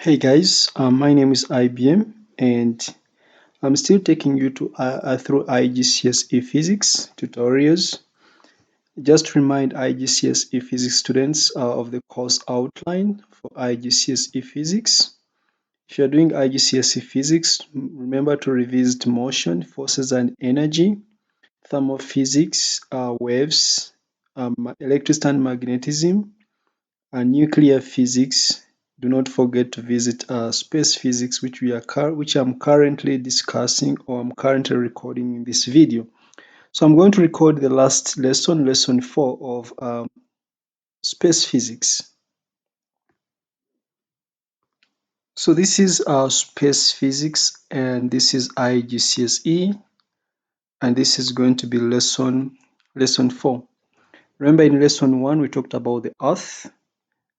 Hey guys, my name is IBM and I'm still taking you through IGCSE physics tutorials. Just to remind IGCSE physics students of the course outline for IGCSE physics. If you're doing IGCSE physics, remember to revisit motion, forces and energy, thermophysics, waves, electricity and magnetism, and nuclear physics. Do not forget to visit space physics, which I'm currently discussing or I'm currently recording in this video. So I'm going to record the last lesson, lesson 4 of space physics. So this is space physics, and this is IGCSE, and this is going to be lesson 4. Remember, in lesson 1 we talked about the Earth,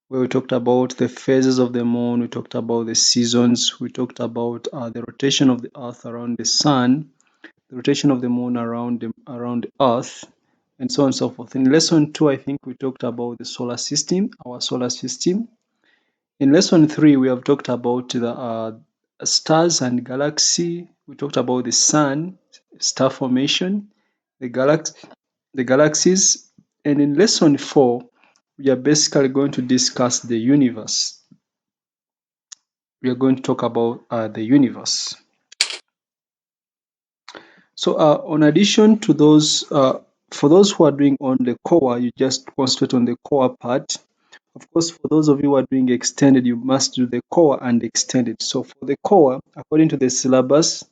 where we talked about the phases of the moon, we talked about the seasons, we talked about the rotation of the earth around the sun, the rotation of the moon around the earth, and so on and so forth. In lesson 2, I think we talked about the solar system, our solar system. In lesson 3, we have talked about the stars and galaxy. We talked about the sun, star formation, the galaxies. And in lesson 4, we are basically going to discuss the universe. We are going to talk about the universe. So, on addition to those, for those who are doing on the core, you just concentrate on the core part. Of course, for those of you who are doing extended, you must do the core and extended. So, for the core, according to the syllabus,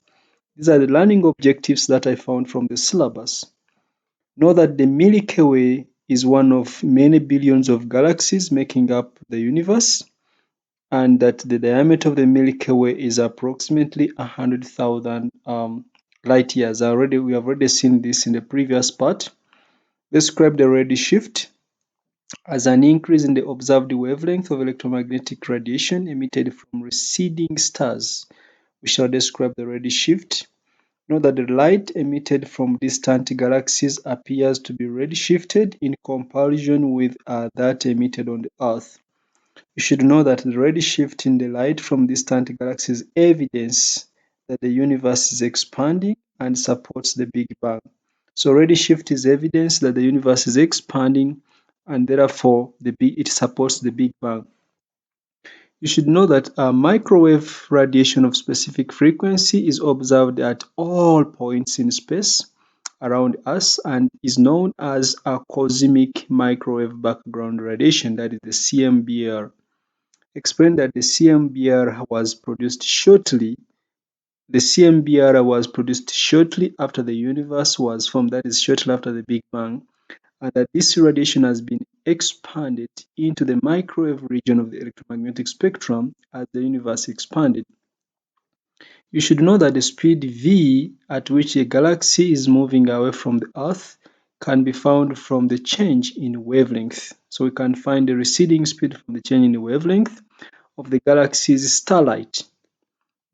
these are the learning objectives that I found from the syllabus. Know that the Milky Way is one of many billions of galaxies making up the universe, and that the diameter of the Milky Way is approximately 100,000 light years. We have already seen this in the previous part. Describe the redshift as an increase in the observed wavelength of electromagnetic radiation emitted from receding stars. We shall describe the redshift. Note that the light emitted from distant galaxies appears to be redshifted in comparison with that emitted on the Earth. You should know that the redshift in the light from distant galaxies is evidence that the universe is expanding and supports the Big Bang. So redshift is evidence that the universe is expanding and therefore it supports the Big Bang. You should know that microwave radiation of specific frequency is observed at all points in space around us and is known as a cosmic microwave background radiation, that is the CMBR. Explain that the CMBR was produced shortly after the universe was formed, that is shortly after the Big Bang, and that this radiation has been expanded into the microwave region of the electromagnetic spectrum as the universe expanded. You should know that the speed v at which a galaxy is moving away from the Earth can be found from the change in wavelength. So we can find the receding speed from the change in the wavelength of the galaxy's starlight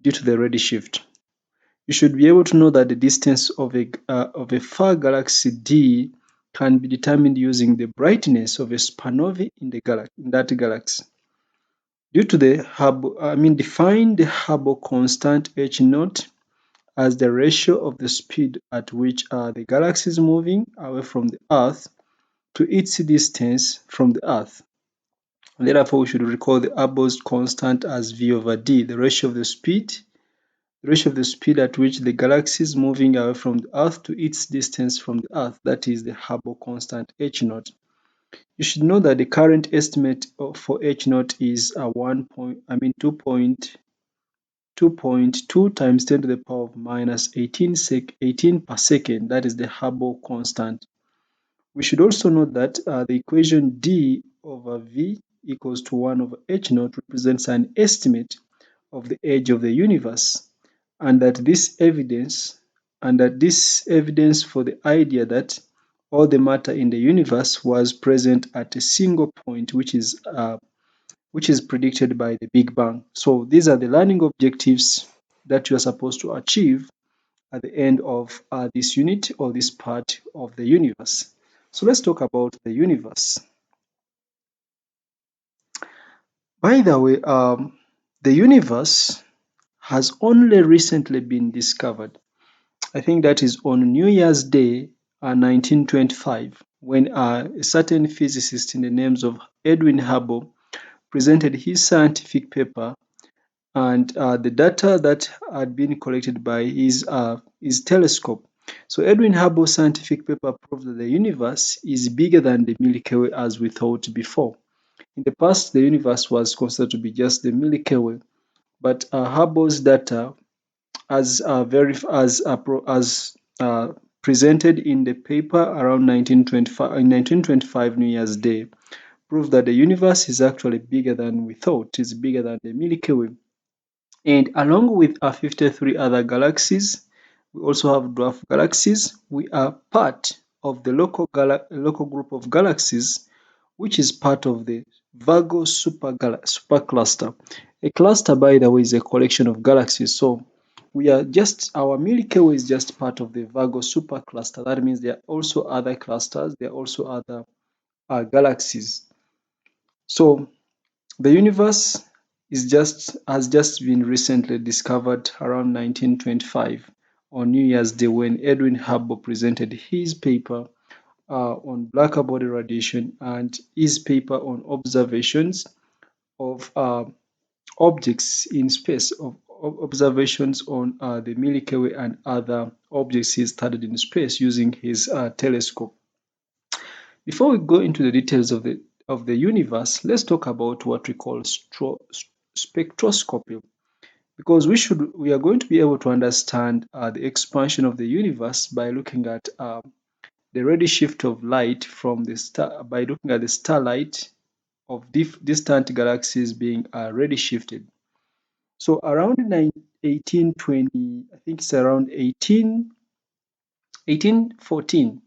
due to the redshift. You should be able to know that the distance of a far galaxy D can be determined using the brightness of a supernovae in that galaxy. Due to define the Hubble constant h naught as the ratio of the speed at which the galaxy is moving away from the Earth to its distance from the Earth. Therefore, we should recall the Hubble's constant as v over d, the ratio of the speed at which the galaxy is moving away from the Earth to its distance from the Earth. That is the Hubble constant h naught. You should know that the current estimate for h naught is 2.2 times 10 to the power of minus 18 per second. That is the Hubble constant. We should also note that the equation d over v equals to 1 over h naught represents an estimate of the age of the universe, and that this evidence for the idea that all the matter in the universe was present at a single point, which is predicted by the Big Bang. So these are the learning objectives that you are supposed to achieve at the end of this unit or this part of the universe. So let's talk about the universe. By the way, The universe has only recently been discovered. I think that is on New Year's Day, 1925, when a certain physicist in the names of Edwin Hubble presented his scientific paper, and the data that had been collected by his telescope. So Edwin Hubble's scientific paper proved that the universe is bigger than the Milky Way as we thought before. In the past, the universe was considered to be just the Milky Way, but Hubble's data, as presented in the paper around 1925 New Year's Day, proved that the universe is actually bigger than we thought. It's bigger than the Milky Way. And along with our 53 other galaxies, we also have dwarf galaxies. We are part of the local group of galaxies, which is part of the Virgo supercluster. A cluster, by the way, is a collection of galaxies. So we are just our Milky Way is just part of the Virgo supercluster. That means there are also other clusters. There are also other galaxies. So the universe has just been recently discovered around 1925 on New Year's Day when Edwin Hubble presented his paper on black body radiation and his paper on observations of objects in space, of observations on the Milky Way and other objects he studied in space using his telescope. Before we go into the details of the universe, let's talk about what we call spectroscopy, because we are going to be able to understand the expansion of the universe by looking at the redshift of light from the star, by looking at the starlight of distant galaxies being redshifted. So around 1820, I think it's around 1814,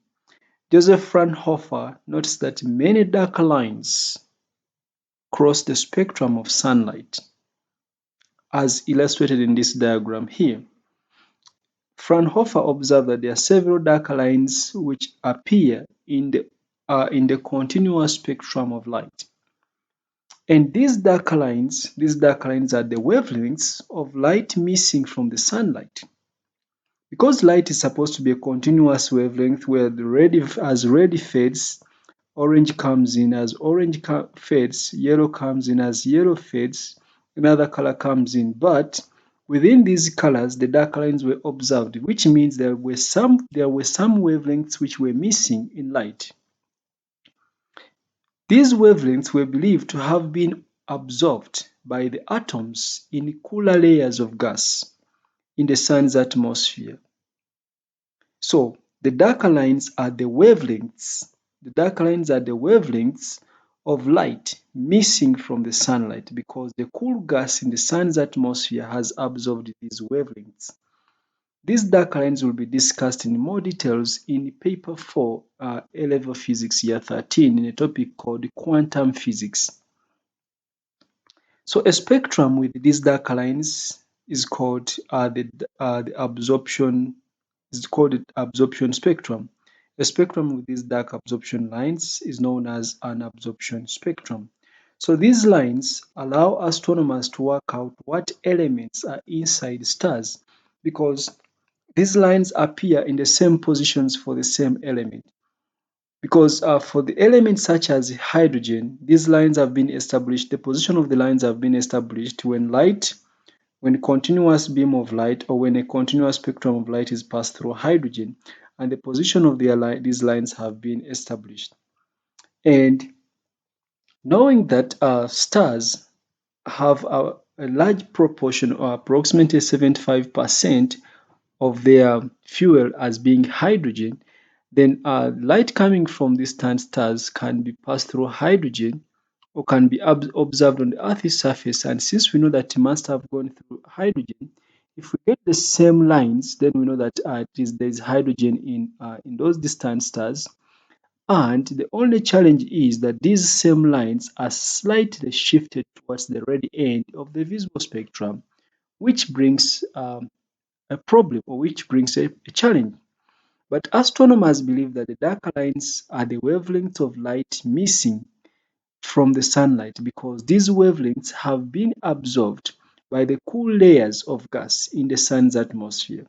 Joseph Fraunhofer noticed that many dark lines cross the spectrum of sunlight, as illustrated in this diagram here. Fraunhofer observed that there are several dark lines which appear in the continuous spectrum of light. And these dark lines are the wavelengths of light missing from the sunlight. Because light is supposed to be a continuous wavelength where as red fades, orange comes in. As orange fades, yellow comes in. As yellow fades, another color comes in. But within these colors, the dark lines were observed, which means there were some wavelengths which were missing in light. These wavelengths were believed to have been absorbed by the atoms in cooler layers of gas in the sun's atmosphere. So the darker lines are the wavelengths. The dark lines are the wavelengths of light missing from the sunlight because the cool gas in the sun's atmosphere has absorbed these wavelengths. These dark lines will be discussed in more details in paper 4, A-level physics year 13, in a topic called quantum physics. So a spectrum with these dark lines is called the absorption. It's called the absorption spectrum. A spectrum with these dark absorption lines is known as an absorption spectrum. So these lines allow astronomers to work out what elements are inside stars, because these lines appear in the same positions for the same element. Because for the elements such as hydrogen, these lines have been established, the position of the lines have been established when a continuous beam of light or when a continuous spectrum of light is passed through hydrogen, and the position of these lines have been established. And knowing that stars have a large proportion, or approximately 75% of their fuel as being hydrogen, then light coming from distant stars can be passed through hydrogen or can be observed on the Earth's surface. And since we know that it must have gone through hydrogen, if we get the same lines, then we know that there is hydrogen in those distant stars. And the only challenge is that these same lines are slightly shifted towards the red end of the visible spectrum, which brings a problem, or which brings a challenge. But astronomers believe that the darker lines are the wavelengths of light missing from the sunlight, because these wavelengths have been absorbed by the cool layers of gas in the sun's atmosphere.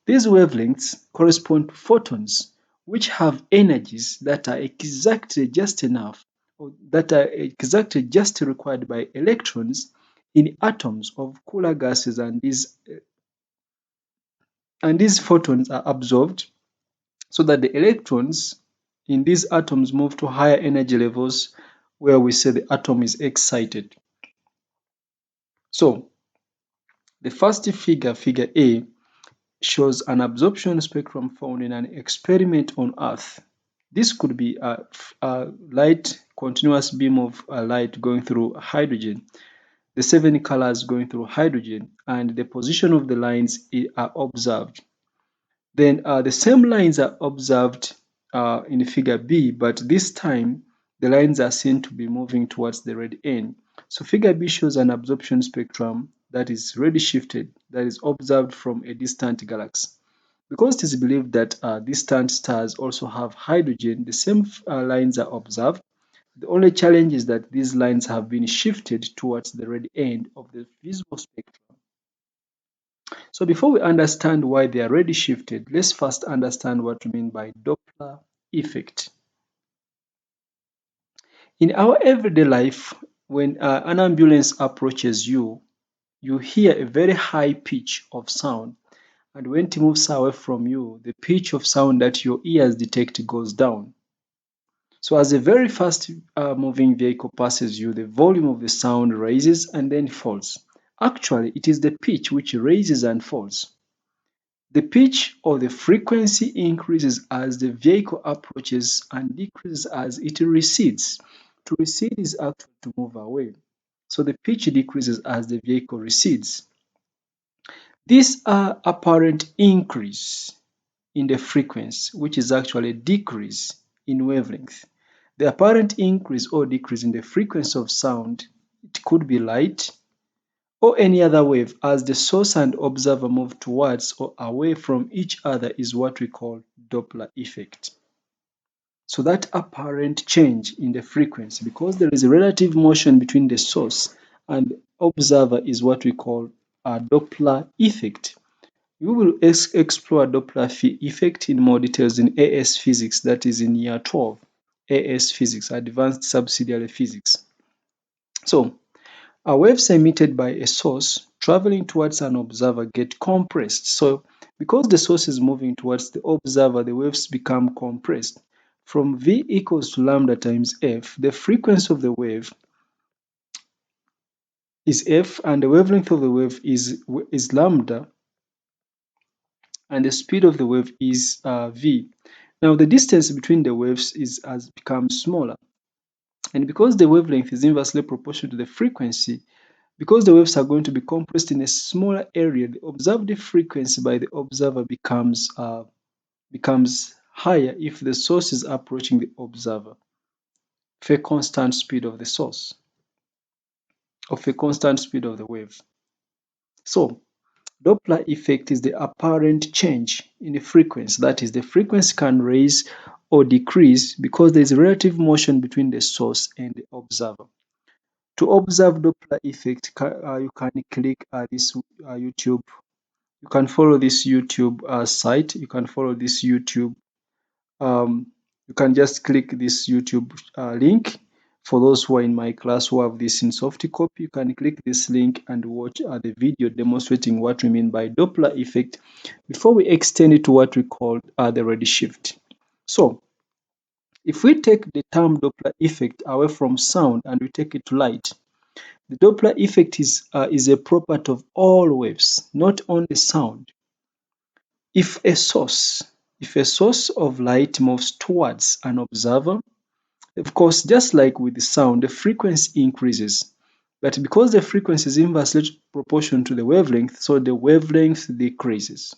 These wavelengths correspond to photons, which have energies that are exactly just enough, or that are exactly just required by electrons in atoms of cooler gases, and these photons are absorbed so that the electrons in these atoms move to higher energy levels where we say the atom is excited. So the first figure, figure A, shows an absorption spectrum found in an experiment on Earth. This could be a continuous beam of light going through hydrogen, the 7 colors going through hydrogen, and the position of the lines are observed. Then the same lines are observed in figure B, but this time the lines are seen to be moving towards the red end. So figure B shows an absorption spectrum that is redshifted, that is observed from a distant galaxy. Because it is believed that distant stars also have hydrogen, the same lines are observed. The only challenge is that these lines have been shifted towards the red end of the visible spectrum. So before we understand why they are already shifted, let's first understand what we mean by Doppler effect. In our everyday life, when an ambulance approaches you, you hear a very high pitch of sound. And when it moves away from you, the pitch of sound that your ears detect goes down. So as a very fast moving vehicle passes you, the volume of the sound rises and then falls. Actually, it is the pitch which raises and falls. The pitch or the frequency increases as the vehicle approaches and decreases as it recedes. To recede is actually to move away. So the pitch decreases as the vehicle recedes. These are apparent increase in the frequency, which is actually a decrease in wavelength. The apparent increase or decrease in the frequency of sound, it could be light, or any other wave as the source and observer move towards or away from each other is what we call Doppler effect. So that apparent change in the frequency, because there is a relative motion between the source and observer, is what we call a Doppler effect. We will explore Doppler effect in more details in AS physics, that is in year 12, AS physics, advanced subsidiary physics. So waves emitted by a source traveling towards an observer get compressed. So because the source is moving towards the observer, the waves become compressed. From V equals to lambda times F, the frequency of the wave is F and the wavelength of the wave is lambda and the speed of the wave is V. Now the distance between the waves has become smaller, and because the wavelength is inversely proportional to the frequency, because the waves are going to be compressed in a smaller area, the observed frequency by the observer becomes higher if the source is approaching the observer for a constant speed of the source, of a constant speed of the wave. So Doppler effect is the apparent change in the frequency. That is, the frequency can raise or decrease because there is a relative motion between the source and the observer. To observe Doppler effect, you can click this YouTube. You can follow this YouTube site. You can follow this YouTube. You can just click this YouTube link. For those who are in my class who have this in soft copy, you can click this link and watch the video demonstrating what we mean by Doppler effect before we extend it to what we call the redshift. So, if we take the term Doppler effect away from sound and we take it to light, the Doppler effect is a property of all waves, not only sound. If a source of light moves towards an observer, of course, just like with the sound, the frequency increases. But because the frequency is inversely proportional to the wavelength, so the wavelength decreases.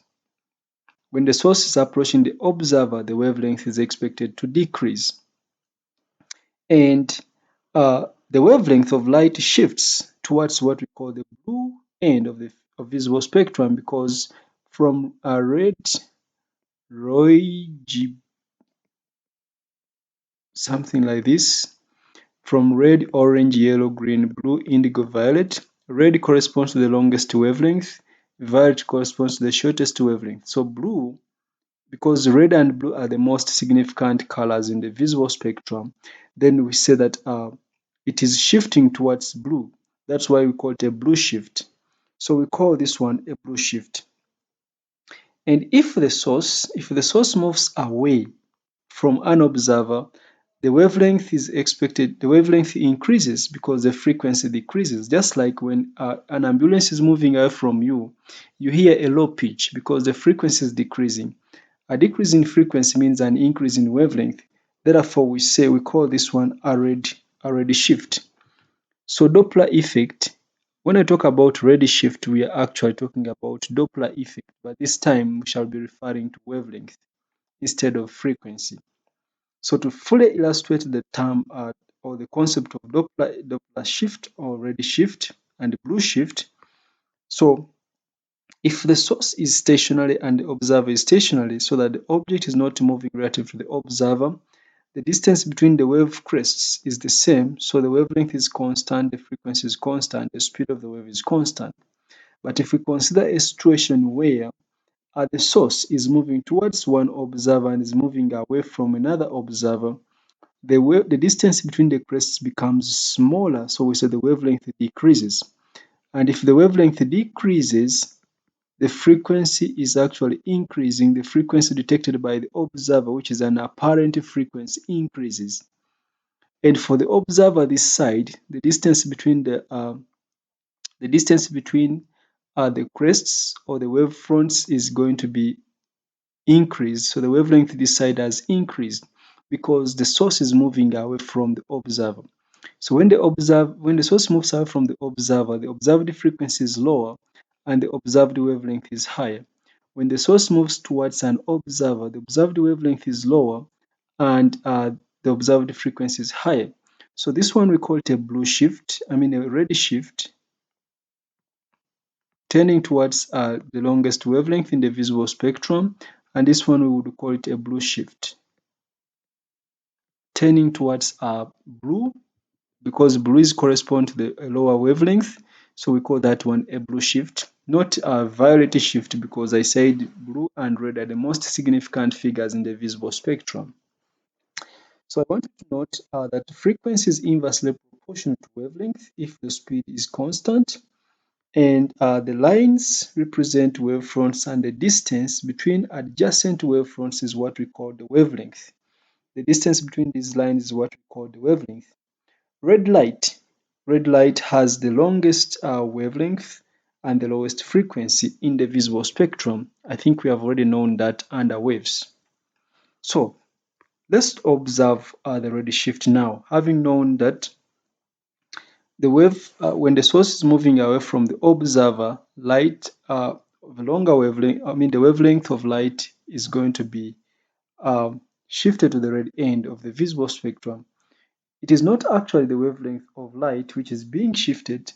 When the source is approaching the observer, the wavelength is expected to decrease. And the wavelength of light shifts towards what we call the blue end of the visible spectrum, because from red, something like this, from red, orange, yellow, green, blue, indigo, violet, red corresponds to the longest wavelength, violet corresponds to the shortest wavelength. So blue, because red and blue are the most significant colors in the visible spectrum, then we say that it is shifting towards blue. That's why we call it a blue shift. So we call this one a blue shift. And if the source moves away from an observer, the wavelength increases because the frequency decreases. Just like when an ambulance is moving away from you, you hear a low pitch because the frequency is decreasing. A decrease in frequency means an increase in wavelength. Therefore, we call this one a red shift. So Doppler effect, when I talk about redshift, we are actually talking about Doppler effect, but this time we shall be referring to wavelength instead of frequency. So to fully illustrate the term or the concept of Doppler shift or redshift and blue shift, so if the source is stationary and the observer is stationary, so that the object is not moving relative to the observer, the distance between the wave crests is the same, so the wavelength is constant, the frequency is constant, the speed of the wave is constant. But if we consider a situation where the source is moving towards one observer and is moving away from another observer, the distance between the crests becomes smaller, so we say the wavelength decreases. And if the wavelength decreases, the frequency is actually increasing. The frequency detected by the observer, which is an apparent frequency, increases. And for the observer this side, the distance between the crests or the wave fronts is going to be increased. So the wavelength this side has increased because the source is moving away from the observer. So when the source moves away from the observed frequency is lower and the observed wavelength is higher. When the source moves towards an observer, the observed wavelength is lower and the observed frequency is higher. So this one we call it a blue shift, a red shift, tending towards the longest wavelength in the visible spectrum, and this one we would call it a blue shift, tending towards blue because blues correspond to the lower wavelength, so we call that one a blue shift, not a violet shift, because I said blue and red are the most significant figures in the visible spectrum. So I want to note that frequency is inversely proportional to wavelength if the speed is constant, and the lines represent wavefronts, and the distance between adjacent wavefronts is what we call the wavelength. The distance between these lines is what we call the wavelength. Red light. Red light has the longest wavelength and the lowest frequency in the visible spectrum. I think we have already known that under waves. So let's observe the redshift now. Having known that the wave, when the source is moving away from the observer, light of a longer wavelength, the wavelength of light is going to be shifted to the red end of the visible spectrum. It is not actually the wavelength of light which is being shifted,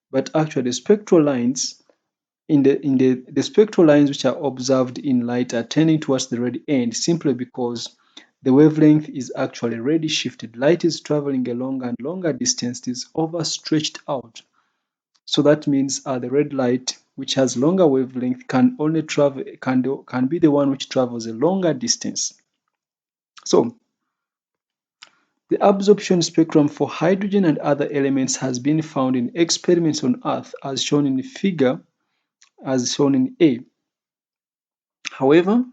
but actually the spectral lines the spectral lines which are observed in light are tending towards the red end simply because the wavelength is actually already shifted. Light is traveling a longer and longer distance, it is overstretched out. So that means the red light, which has longer wavelength, can only travel can be the one which travels a longer distance. So the absorption spectrum for hydrogen and other elements has been found in experiments on Earth as shown in the figure as shown in A. However,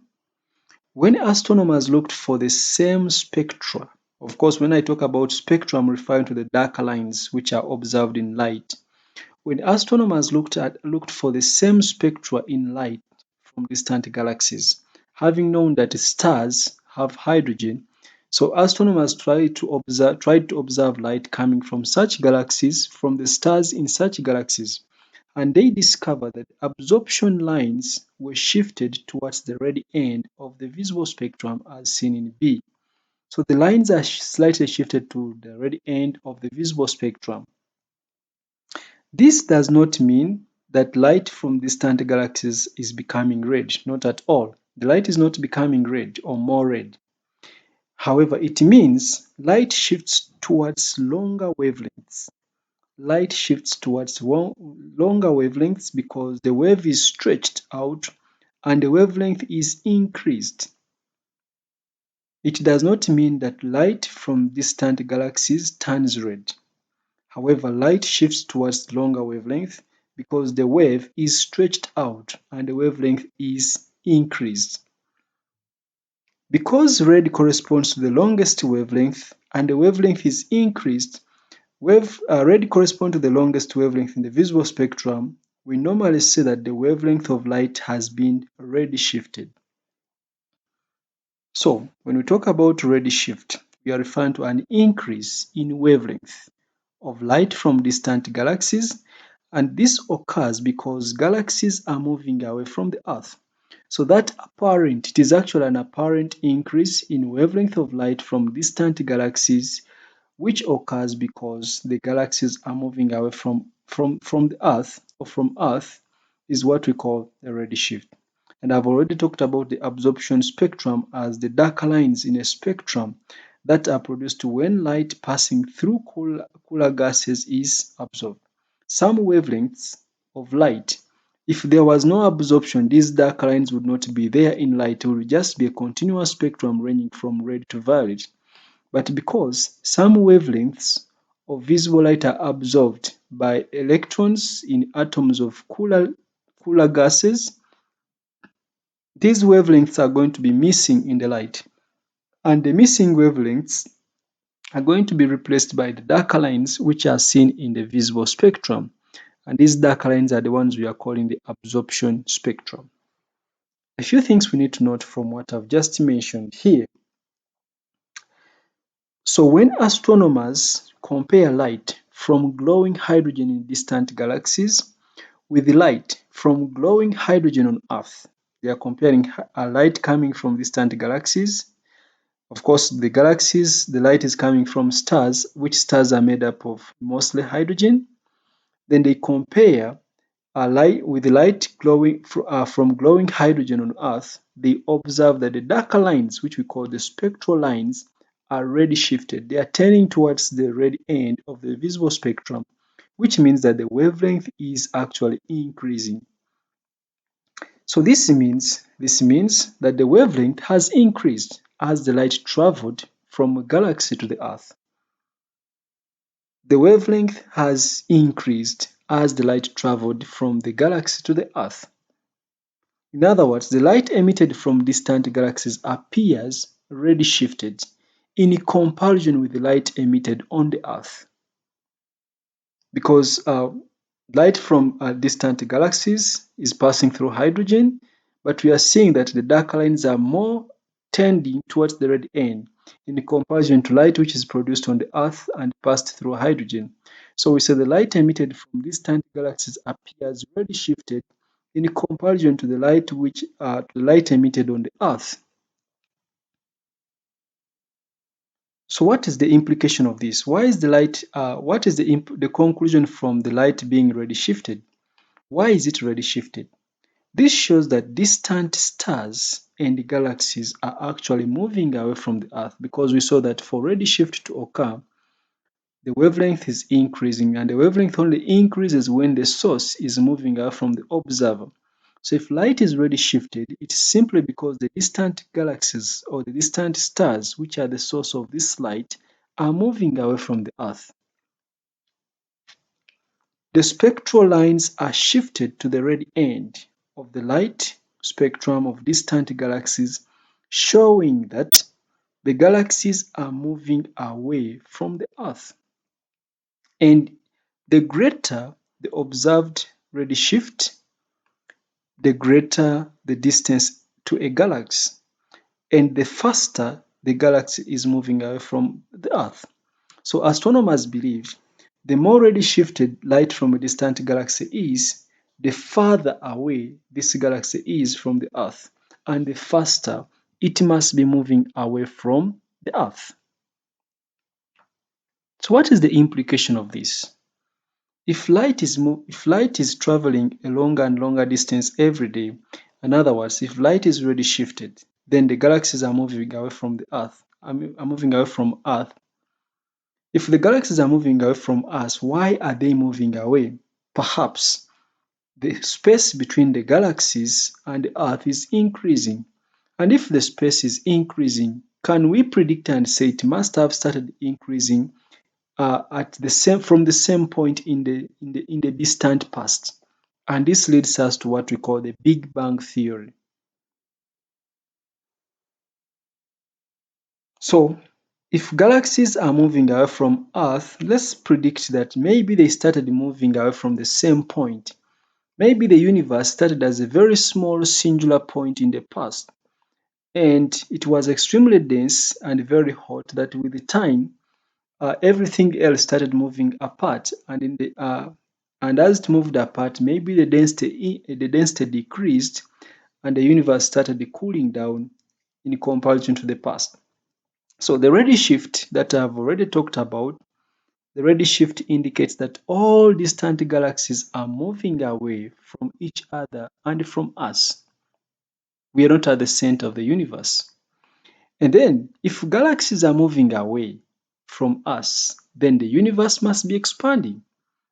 when astronomers looked for the same spectra, of course, when I talk about spectra, I'm referring to the darker lines which are observed in light. When astronomers looked for the same spectra in light from distant galaxies, having known that stars have hydrogen, so astronomers tried to observe light coming from such galaxies, from the stars in such galaxies, and they discovered that absorption lines were shifted towards the red end of the visible spectrum as seen in B. So the lines are slightly shifted to the red end of the visible spectrum. This does not mean that light from distant galaxies is becoming red, not at all. The light is not becoming red or more red. However, it means light shifts towards longer wavelengths. light shifts towards longer wavelengths because the wave is stretched out and the wavelength is increased. It does not mean that light from distant galaxies turns red. However, light shifts towards longer wavelength because the wave is stretched out and the wavelength is increased. Because red corresponds to the longest wavelength and the wavelength is increased, red corresponds to the longest wavelength in the visible spectrum, we normally say that the wavelength of light has been redshifted. So, when we talk about redshift, we are referring to an increase in wavelength of light from distant galaxies, and this occurs because galaxies are moving away from the Earth. So it is actually an apparent increase in wavelength of light from distant galaxies, which occurs because the galaxies are moving away from the Earth, or from Earth, is what we call a redshift. And I've already talked about the absorption spectrum as the darker lines in a spectrum that are produced when light passing through cooler gases is absorbed. Some wavelengths of light, if there was no absorption, these dark lines would not be there in light. It would just be a continuous spectrum ranging from red to violet. But because some wavelengths of visible light are absorbed by electrons in atoms of cooler gases, these wavelengths are going to be missing in the light. And the missing wavelengths are going to be replaced by the darker lines which are seen in the visible spectrum. And these darker lines are the ones we are calling the absorption spectrum. A few things we need to note from what I've just mentioned here. So when astronomers compare light from glowing hydrogen in distant galaxies with light from glowing hydrogen on Earth, they are comparing a light coming from distant galaxies. Of course, the galaxies, the light is coming from stars, which stars are made up of mostly hydrogen. Then they compare light with the light glowing from glowing hydrogen on Earth. They observe that the darker lines, which we call the spectral lines, are redshifted. They are turning towards the red end of the visible spectrum, which means that the wavelength is actually increasing. So this means that the wavelength has increased as the light traveled from a galaxy to the Earth. The wavelength has increased as the light traveled from the galaxy to the Earth. In other words, the light emitted from distant galaxies appears redshifted in comparison with the light emitted on the Earth. Because light from distant galaxies is passing through hydrogen, but we are seeing that the dark lines are more tending towards the red end in comparison to light which is produced on the Earth and passed through hydrogen. So we say the light emitted from distant galaxies appears redshifted in comparison to the light emitted on the Earth. So what is the implication of this? Why is the light? What is the conclusion from the light being redshifted? Why is it redshifted? This shows that distant stars and galaxies are actually moving away from the Earth, because we saw that for redshift to occur, the wavelength is increasing, and the wavelength only increases when the source is moving away from the observer. So if light is redshifted, it is simply because the distant galaxies or the distant stars, which are the source of this light, are moving away from the Earth. The spectral lines are shifted to the red end of the light spectrum of distant galaxies, showing that the galaxies are moving away from the Earth. And the greater the observed redshift, the greater the distance to a galaxy, and the faster the galaxy is moving away from the Earth. So astronomers believe the more redshifted light from a distant galaxy is, the farther away this galaxy is from the Earth, and the faster it must be moving away from the Earth. So what is the implication of this? If light is traveling a longer and longer distance every day, in other words, if light is redshifted, then the galaxies are moving away from the Earth, are moving away from Earth. If the galaxies are moving away from us, why are they moving away? Perhaps the space between the galaxies and the Earth is increasing. And if the space is increasing, can we predict and say it must have started increasing at the same from the same point in the distant past? And this leads us to what we call the Big Bang theory. So, if galaxies are moving away from Earth, let's predict that maybe they started moving away from the same point. Maybe the universe started as a very small singular point in the past, and it was extremely dense and very hot that with the time, everything else started moving apart, and as it moved apart, maybe the density decreased, and the universe started cooling down in comparison to the past. So the redshift that I've already talked about, the redshift indicates that all distant galaxies are moving away from each other and from us. We are not at the center of the universe. And then, if galaxies are moving away from us, then the universe must be expanding.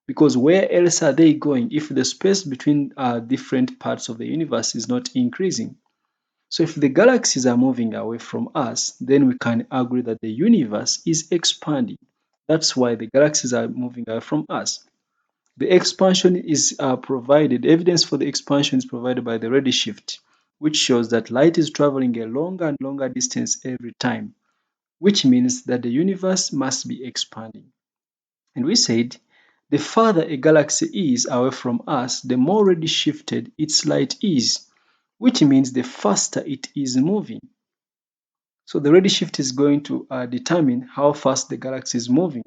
Because where else are they going if the space between different parts of the universe is not increasing? So if the galaxies are moving away from us, then we can agree that the universe is expanding. That's why the galaxies are moving away from us. The expansion is provided, evidence for the expansion is provided by the redshift, which shows that light is traveling a longer and longer distance every time, which means that the universe must be expanding. And we said the farther a galaxy is away from us, the more redshifted its light is, which means the faster it is moving. So the redshift is going to determine how fast the galaxy is moving,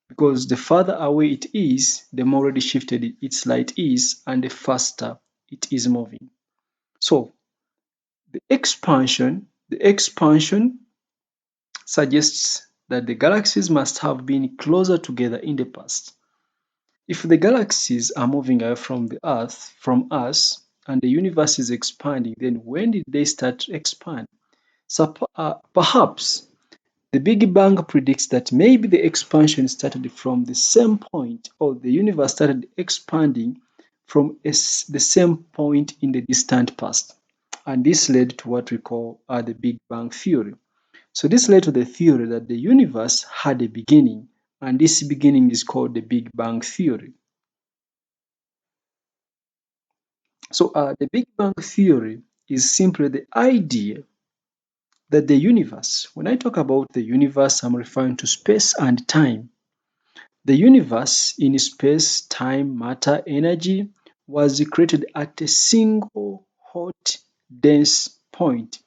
because the farther away it is, the more redshifted its light is, and the faster it is moving. So the expansion suggests that the galaxies must have been closer together in the past. If the galaxies are moving away from the Earth, from us, and the universe is expanding, then when did they start to expand? So perhaps the Big Bang predicts that maybe the expansion started from the same point, or the universe started expanding from the same point in the distant past. And this led to what we call the Big Bang theory. So this led to the theory that the universe had a beginning, and this beginning is called the Big Bang theory. So the Big Bang theory is simply the idea that the universe, when I talk about the universe, I'm referring to space and time. The universe in space, time, matter, energy was created at a single hot, dense point.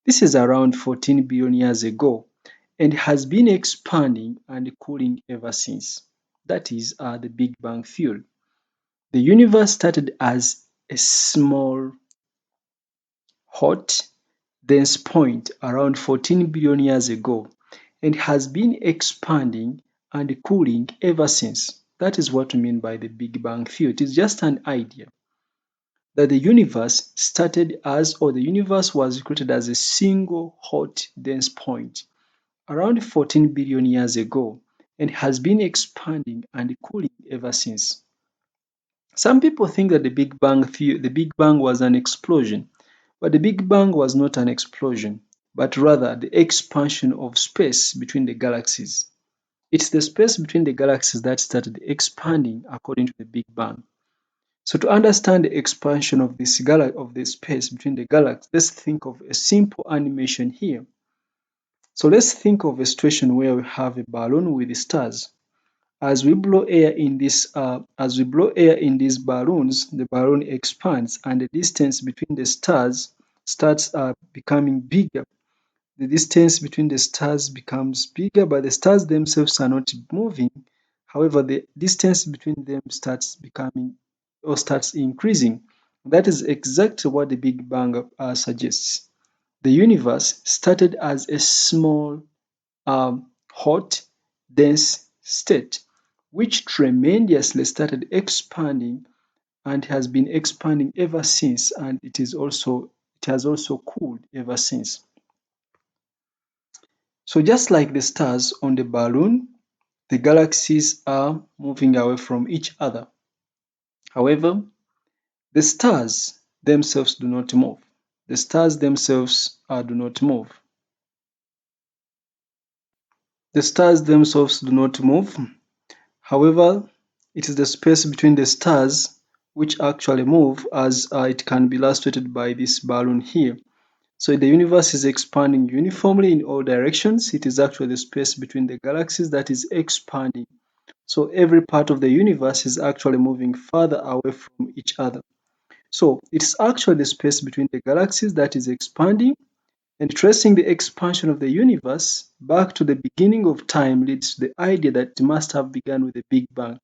This is around 14 billion years ago and has been expanding and cooling ever since. That is the Big Bang theory. The universe started as a small, hot, dense point around 14 billion years ago and has been expanding and cooling ever since. That is what we mean by the Big Bang theory. It is just an idea that the universe started as, or the universe was created as a single hot, dense point around 14 billion years ago and has been expanding and cooling ever since. Some people think that the Big Bang was an explosion, but the Big Bang was not an explosion, but rather the expansion of space between the galaxies. It's the space between the galaxies that started expanding according to the Big Bang. So to understand the expansion of of the space between the galaxies, let's think of a simple animation here. So let's think of a situation where we have a balloon with stars. As we blow air in these balloons, the balloon expands and the distance between the stars starts becoming bigger. The distance between the stars becomes bigger, but the stars themselves are not moving. However, the distance between them starts becoming or starts increasing. That is exactly what the Big Bang suggests. The universe started as a small, hot, dense state, which tremendously started expanding and has been expanding ever since, and it has also cooled ever since. So just like the stars on the balloon, the galaxies are moving away from each other. However, the stars themselves do not move. The stars themselves do not move. The stars themselves do not move. However, it is the space between the stars which actually move, as it can be illustrated by this balloon here. So the universe is expanding uniformly in all directions. It is actually the space between the galaxies that is expanding. So every part of the universe is actually moving further away from each other. So it's actually the space between the galaxies that is expanding, and tracing the expansion of the universe back to the beginning of time leads to the idea that it must have begun with a Big Bang.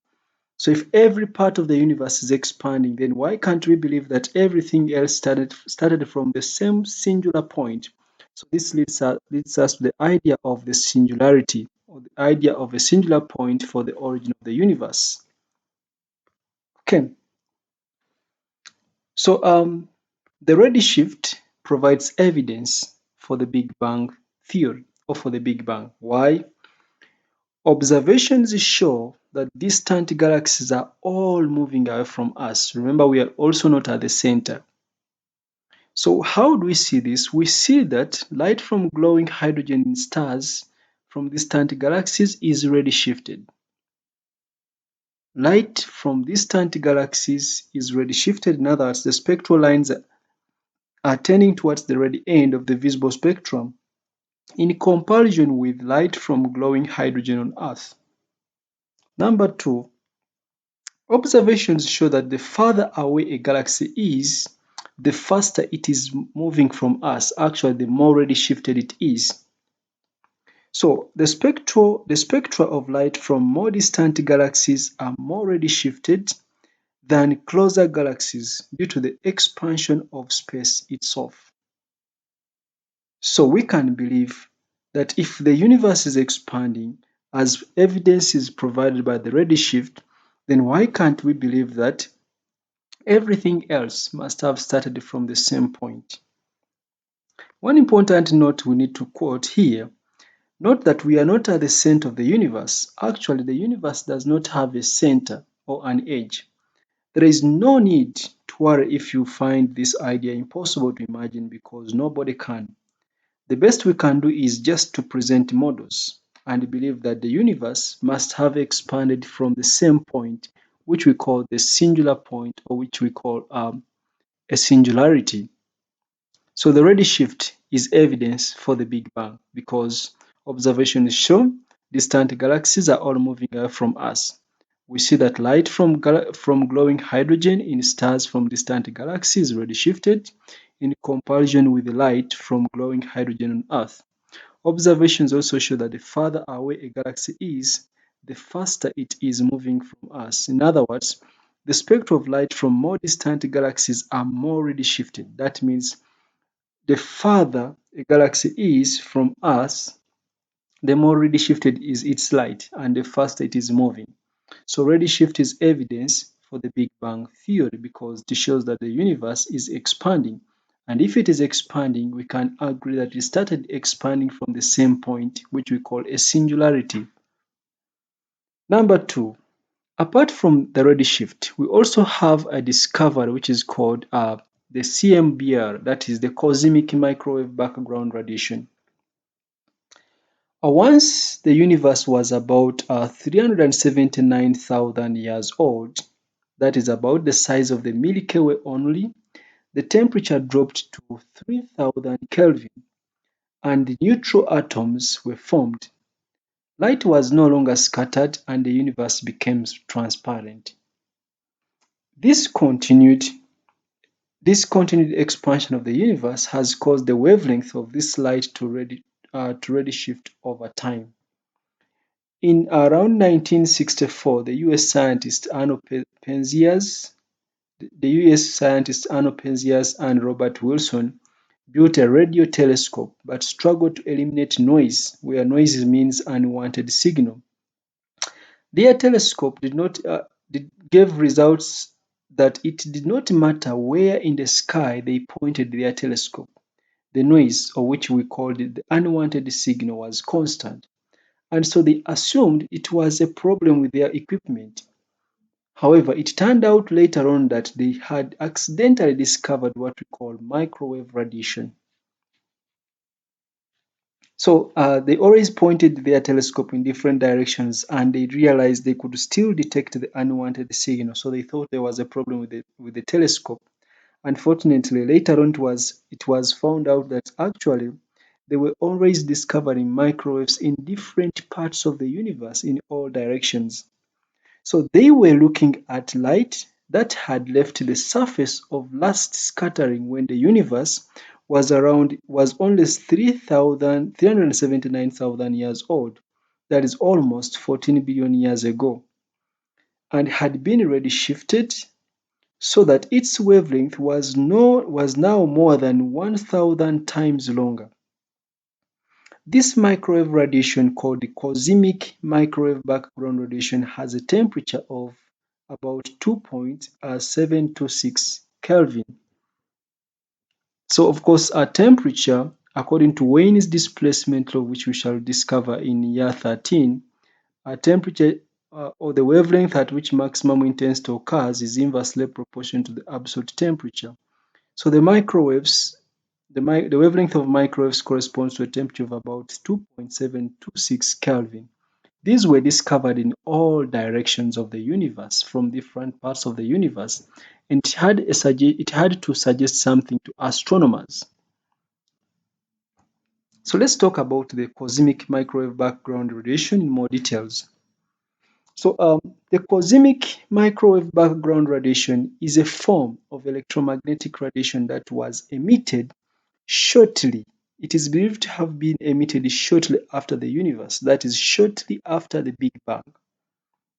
So if every part of the universe is expanding, then why can't we believe that everything else started from the same singular point? So this leads us to the idea of the singularity, or the idea of a singular point for the origin of the universe. Okay, so the RedShift provides evidence for the Big Bang theory, or for the Big Bang. Why? Observations show that distant galaxies are all moving away from us. Remember, we are also not at the center. So how do we see this? We see that light from glowing hydrogen in stars from distant galaxies is redshifted. Light from distant galaxies is redshifted. In other words, the spectral lines are turning towards the red end of the visible spectrum in comparison with light from glowing hydrogen on Earth. Number two, observations show that the farther away a galaxy is, the faster it is moving from us. Actually, the more redshifted it is. So the spectra of light from more distant galaxies are more redshifted than closer galaxies due to the expansion of space itself. So we can believe that if the universe is expanding, as evidence is provided by the redshift, then why can't we believe that everything else must have started from the same point? One important note we need to quote here: note that we are not at the center of the universe. Actually, the universe does not have a center or an edge. There is no need to worry if you find this idea impossible to imagine, because nobody can. The best we can do is just to present models and believe that the universe must have expanded from the same point, which we call the singular point, or which we call a singularity. So the redshift is evidence for the Big Bang, because observations show distant galaxies are all moving away from us. We see that light from glowing hydrogen in stars from distant galaxies is redshifted in comparison with the light from glowing hydrogen on Earth. Observations also show that the farther away a galaxy is, the faster it is moving from us. In other words, the spectra of light from more distant galaxies are more redshifted. That means the farther a galaxy is from us, the more redshifted is its light and the faster it is moving. So redshift is evidence for the Big Bang theory, because it shows that the universe is expanding. And if it is expanding, we can agree that it started expanding from the same point, which we call a singularity. Number two, apart from the redshift, we also have a discovery which is called the CMBR, that is the cosmic microwave background radiation. Once the universe was about 379,000 years old, that is about the size of the Milky Way only, the temperature dropped to 3000 Kelvin and the neutron atoms were formed. Light was no longer scattered and the universe became transparent. This continued expansion of the universe has caused the wavelength of this light to redshift over time. In around 1964, the US scientists Arno Penzias and Robert Wilson built a radio telescope but struggled to eliminate noise, where noise means unwanted signal. Their telescope gave results that it did not matter where in the sky they pointed their telescope. The noise, or which we called it the unwanted signal, was constant. and so they assumed it was a problem with their equipment. However, it turned out later on that they had accidentally discovered what we call microwave radiation. So they always pointed their telescope in different directions and they realized they could still detect the unwanted signal. So they thought there was a problem with the telescope. Unfortunately, later on it was found out that actually they were always discovering microwaves in different parts of the universe in all directions. So they were looking at light that had left the surface of last scattering when the universe was only 379,000 years old. That is almost 14 billion years ago, and had been redshifted so that its wavelength was now more than 1,000 times longer. This microwave radiation, called the cosmic microwave background radiation, has a temperature of about 2.726 Kelvin. So, of course, our temperature, according to Wayne's displacement law, which we shall discover in year 13, our temperature or the wavelength at which maximum intensity occurs is inversely proportional to the absolute temperature. So the microwaves, the wavelength of microwaves corresponds to a temperature of about 2.726 Kelvin. These were discovered in all directions of the universe, from different parts of the universe, and it had to suggest something to astronomers. So let's talk about the cosmic microwave background radiation in more details. So the cosmic microwave background radiation is a form of electromagnetic radiation that was emitted shortly. It is believed to have been emitted shortly after the universe, that is, shortly after the Big Bang.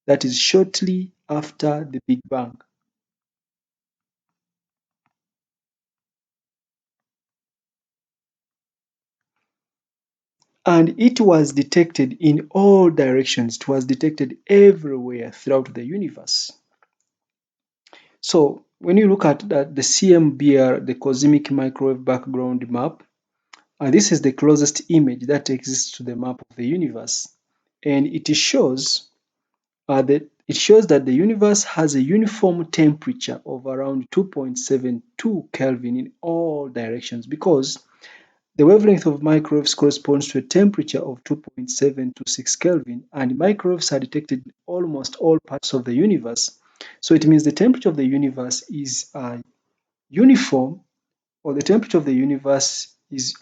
That is, shortly after the Big Bang. And it was detected in all directions. It was detected everywhere throughout the universe. So when you look at the CMBR, the cosmic microwave background map, this is the closest image that exists to the map of the universe. And it shows that the universe has a uniform temperature of around 2.72 Kelvin in all directions, because the wavelength of microwaves corresponds to a temperature of 2.726 Kelvin, and microwaves are detected in almost all parts of the universe. So it means the temperature of the universe is uniform, or the temperature of the universe is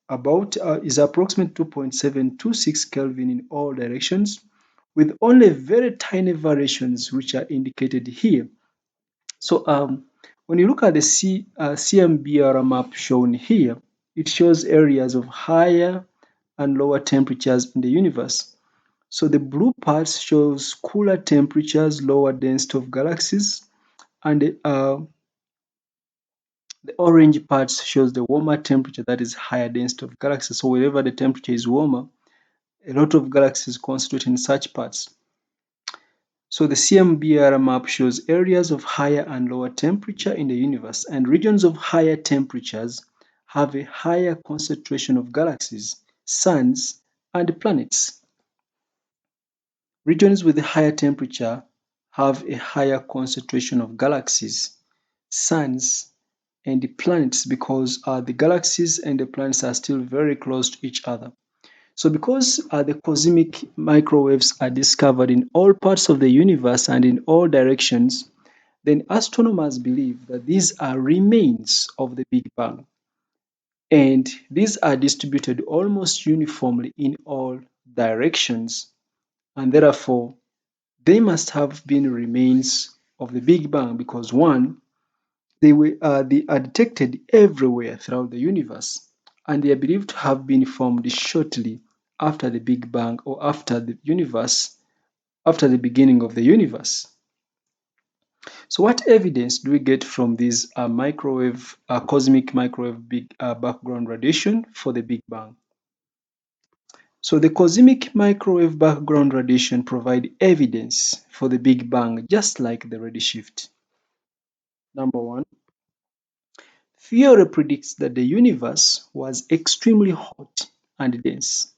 approximately 2.726 Kelvin in all directions, with only very tiny variations which are indicated here. So when you look at the CMBR map shown here, it shows areas of higher and lower temperatures in the universe. So the blue part shows cooler temperatures, lower density of galaxies, and the orange part shows the warmer temperature, that is higher density of galaxies. So wherever the temperature is warmer, a lot of galaxies constitute in such parts. So the CMBR map shows areas of higher and lower temperature in the universe, and regions of higher temperatures have a higher concentration of galaxies, suns, and planets. Regions with a higher temperature have a higher concentration of galaxies, suns, and the planets, because the galaxies and the planets are still very close to each other. So because the cosmic microwaves are discovered in all parts of the universe and in all directions, then astronomers believe that these are remains of the Big Bang. And these are distributed almost uniformly in all directions. And therefore, they must have been remains of the Big Bang because, one, they are detected everywhere throughout the universe, and they are believed to have been formed shortly after the Big Bang, or after the beginning of the universe. So what evidence do we get from these cosmic microwave background radiation for the Big Bang? So the cosmic microwave background radiation provide evidence for the Big Bang, just like the redshift. Number one, theory predicts that the universe was extremely hot and dense.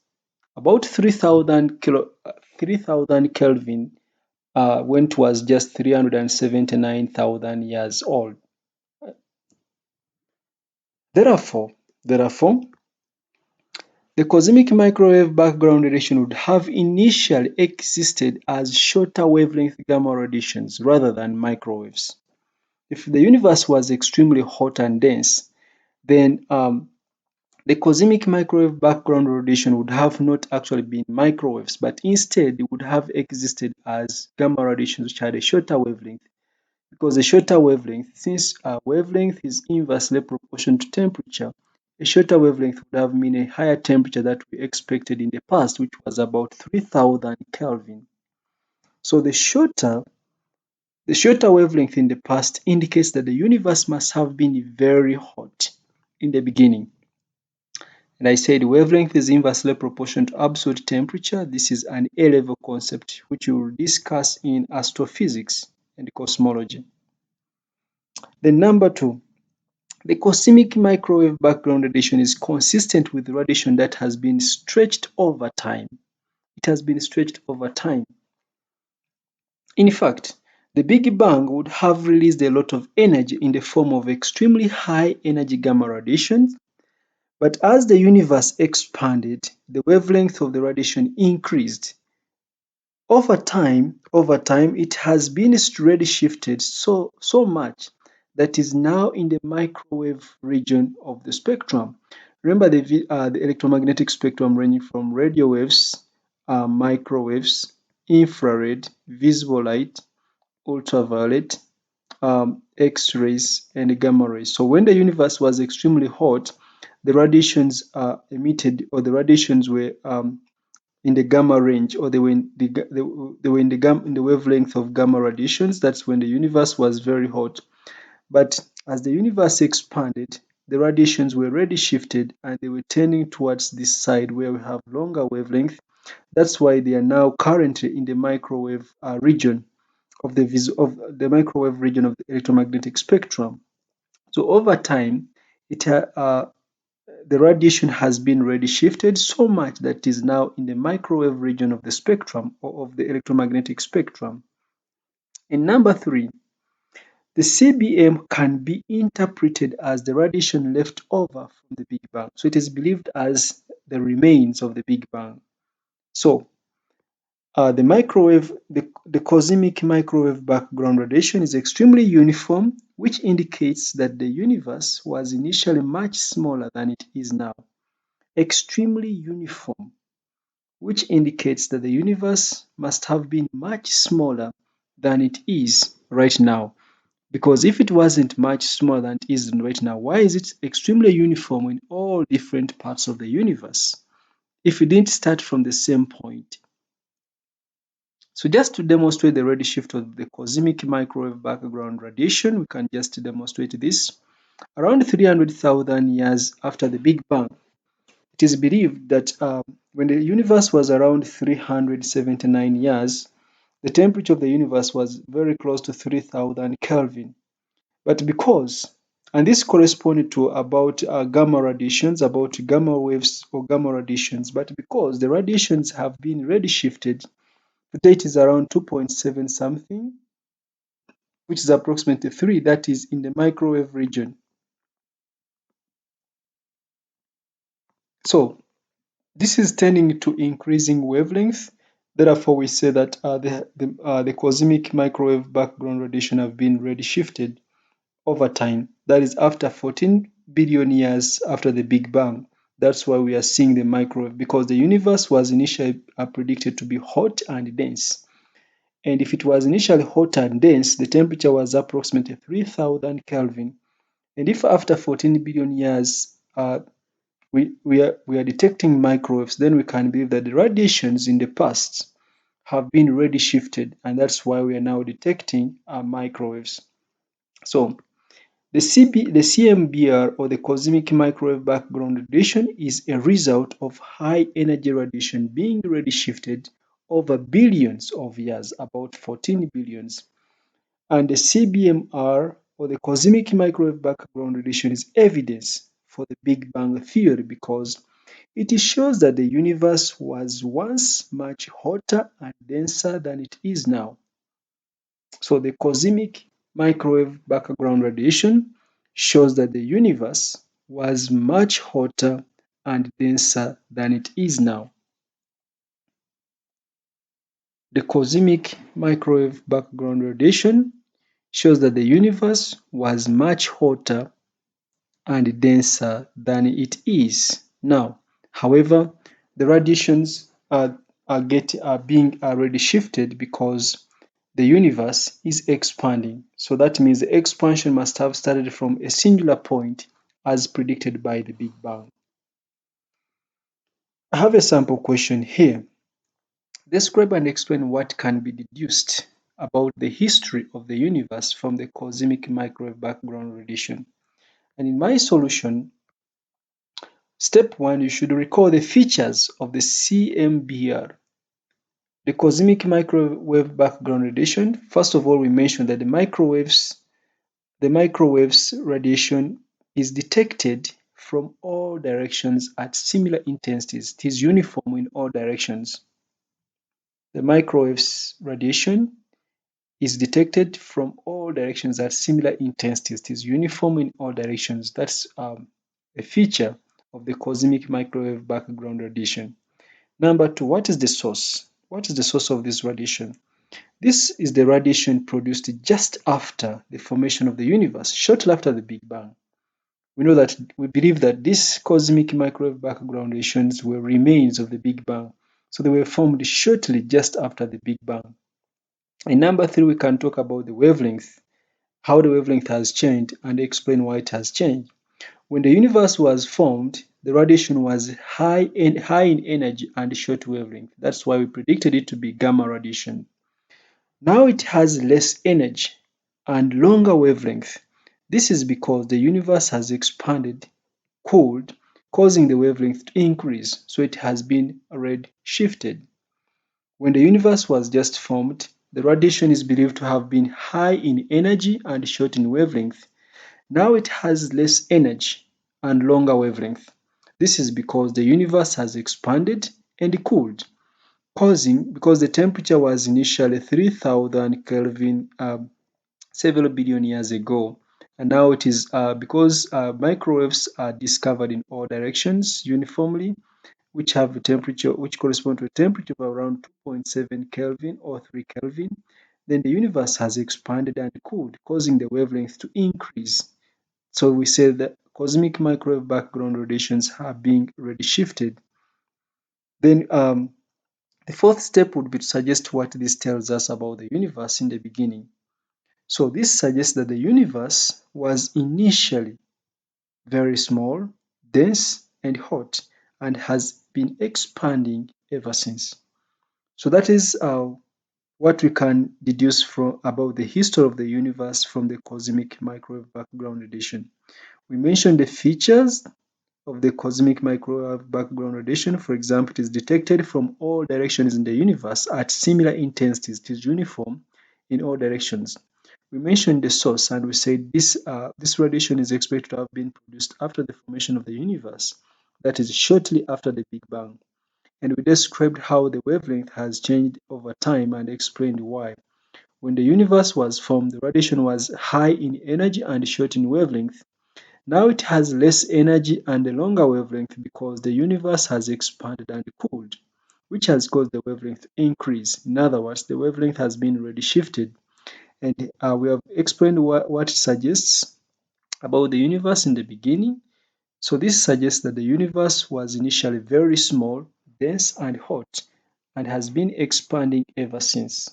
about 3000 Kelvin when it was just 379,000 years old. Therefore, therefore, the cosmic microwave background radiation would have initially existed as shorter wavelength gamma radiations rather than microwaves. If the universe was extremely hot and dense, then the cosmic microwave background radiation would have not actually been microwaves, but instead it would have existed as gamma radiations which had a shorter wavelength. Because a shorter wavelength, since wavelength is inversely proportional to temperature, a shorter wavelength would have mean a higher temperature that we expected in the past, which was about 3000 Kelvin. So the shorter wavelength in the past indicates that the universe must have been very hot in the beginning. And I said wavelength is inversely proportional to absolute temperature. This is an A-level concept which we will discuss in astrophysics and cosmology. Then number two, the cosmic microwave background radiation is consistent with radiation that has been stretched over time. It has been stretched over time. In fact, the Big Bang would have released a lot of energy in the form of extremely high energy gamma radiation. But as the universe expanded, the wavelength of the radiation increased. Over time, it has been redshifted so much that is now in the microwave region of the spectrum. Remember the electromagnetic spectrum ranging from radio waves, microwaves, infrared, visible light, ultraviolet, X-rays, and gamma rays. So when the universe was extremely hot, the radiations emitted, or the radiations were in the gamma range, or they were in the wavelength of gamma radiations. That's when the universe was very hot. But as the universe expanded, the radiations were already shifted and they were turning towards this side where we have longer wavelength. That's why they are now currently in the microwave region of the microwave region of the electromagnetic spectrum. So over time, the radiation has been already shifted so much that it is now in the microwave region of the spectrum, or of the electromagnetic spectrum. And number three, the CBM can be interpreted as the radiation left over from the Big Bang. So it is believed as the remains of the Big Bang. So the cosmic microwave background radiation is extremely uniform, which indicates that the universe was initially much smaller than it is now. Extremely uniform, which indicates that the universe must have been much smaller than it is right now. Because if it wasn't much smaller than it is right now, why is it extremely uniform in all different parts of the universe if it didn't start from the same point? So just to demonstrate the redshift of the cosmic microwave background radiation, we can just demonstrate this. Around 300,000 years after the Big Bang, it is believed that when the universe was around 379 years, the temperature of the universe was very close to 3000 Kelvin. But and this corresponded to about gamma radiations, about gamma waves or gamma radiations, but because the radiations have been redshifted, the date is around 2.7 something, which is approximately 3, that is in the microwave region. So this is tending to increasing wavelength. Therefore, we say that the cosmic microwave background radiation have been redshifted over time. That is after 14 billion years after the Big Bang. That's why we are seeing the microwave, because the universe was initially predicted to be hot and dense. And if it was initially hot and dense, the temperature was approximately 3000 Kelvin. And if after 14 billion years we are detecting microwaves, then we can believe that the radiations in the past have been redshifted, and that's why we are now detecting microwaves. So the CMBR, or the cosmic microwave background radiation, is a result of high energy radiation being redshifted over billions of years, about 14 billions. And the CBMR, or the cosmic microwave background radiation, is evidence for the Big Bang theory, because It shows that the universe was once much hotter and denser than it is now. So the cosmic microwave background radiation shows that the universe was much hotter and denser than it is now. The cosmic microwave background radiation shows that the universe was much hotter and denser than it is now. However, the radiations are being already shifted because the universe is expanding. So that means the expansion must have started from a singular point as predicted by the Big Bang. I have a sample question here. Describe and explain what can be deduced about the history of the universe from the cosmic microwave background radiation. And in my solution, step 1, you should recall the features of the CMBR, the cosmic microwave background radiation. First of all, we mentioned that the microwaves radiation is detected from all directions at similar intensities. It is uniform in all directions. The microwaves radiation is detected from all directions at similar intensities. It is uniform in all directions. That's a feature of the cosmic microwave background radiation. Number 2, what is the source? What is the source of this radiation? This is the radiation produced just after the formation of the universe, shortly after the Big Bang. We believe that these cosmic microwave background radiations were remains of the Big Bang. So they were formed shortly just after the Big Bang. In number 3, we can talk about the wavelength, how the wavelength has changed, and explain why it has changed. When the universe was formed, the radiation was high in energy and short wavelength. That's why we predicted it to be gamma radiation. Now it has less energy and longer wavelength. This is because the universe has expanded, cooled, causing the wavelength to increase, so it has been red-shifted. When the universe was just formed, the radiation is believed to have been high in energy and short in wavelength. Now it has less energy and longer wavelength. This is because the universe has expanded and cooled, because the temperature was initially 3000 Kelvin several billion years ago. And now it is because microwaves are discovered in all directions uniformly, which have a temperature which correspond to a temperature of around 2.7 Kelvin or 3 Kelvin, then the universe has expanded and cooled, causing the wavelength to increase. So we say that cosmic microwave background radiations are being redshifted. Then the fourth step would be to suggest what this tells us about the universe in the beginning. So this suggests that the universe was initially very small, dense, and hot, and has been expanding ever since. So that is what we can deduce from about the history of the universe from the cosmic microwave background radiation. We mentioned the features of the cosmic microwave background radiation. For example, it is detected from all directions in the universe at similar intensities. It is uniform in all directions. We mentioned the source, and we said this radiation is expected to have been produced after the formation of the universe, that is, shortly after the Big Bang. And we described how the wavelength has changed over time and explained why. When the universe was formed, the radiation was high in energy and short in wavelength. Now it has less energy and a longer wavelength because the universe has expanded and cooled, which has caused the wavelength to increase. In other words, the wavelength has been redshifted. And we have explained what it suggests about the universe in the beginning. So this suggests that the universe was initially very small, dense, and hot, and has been expanding ever since.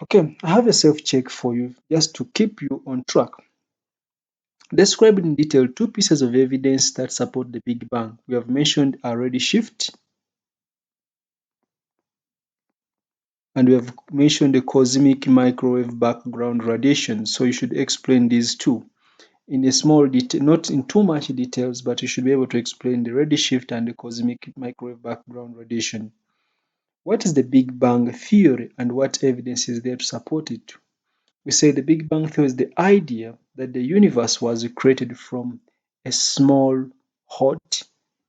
Okay, I have a self-check for you just to keep you on track. Describe in detail two pieces of evidence that support the Big Bang. We have mentioned a redshift, and we have mentioned the cosmic microwave background radiation. So you should explain these two in a small detail, not in too much details, but you should be able to explain the redshift and the cosmic microwave background radiation. What is the Big Bang theory and what evidence is there to support it? We say the Big Bang theory is the idea that the universe was created from a small hot,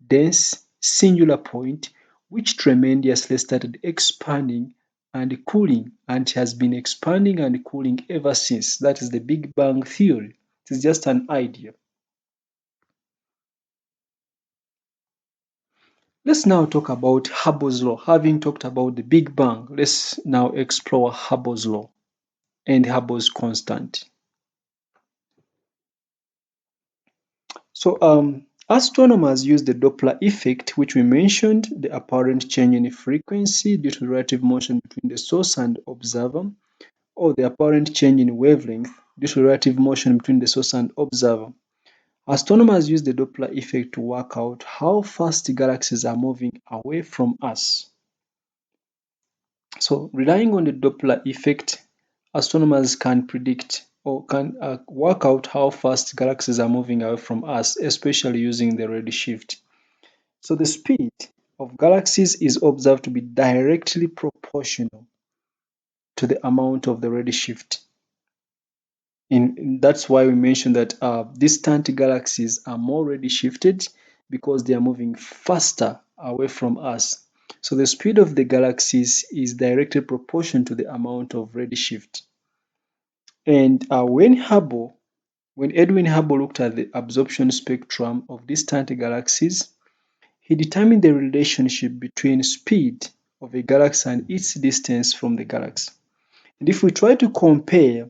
dense, singular point which tremendously started expanding and cooling and has been expanding and cooling ever since. That is the Big Bang theory. It is just an idea. Let's now talk about Hubble's law. Having talked about the Big Bang, let's now explore Hubble's law and Hubble's constant. So, astronomers use the Doppler effect, which we mentioned, the apparent change in frequency due to relative motion between the source and observer, or the apparent change in wavelength due to relative motion between the source and observer. Astronomers use the Doppler effect to work out how fast galaxies are moving away from us. So, relying on the Doppler effect, astronomers can predict or can work out how fast galaxies are moving away from us, especially using the redshift. So, the speed of galaxies is observed to be directly proportional to the amount of the redshift. That's why we mentioned that distant galaxies are more redshifted because they are moving faster away from us. So the speed of the galaxies is directly proportional to the amount of redshift. And when Edwin Hubble looked at the absorption spectrum of distant galaxies, he determined the relationship between speed of a galaxy and its distance from the galaxy. And if we try to compare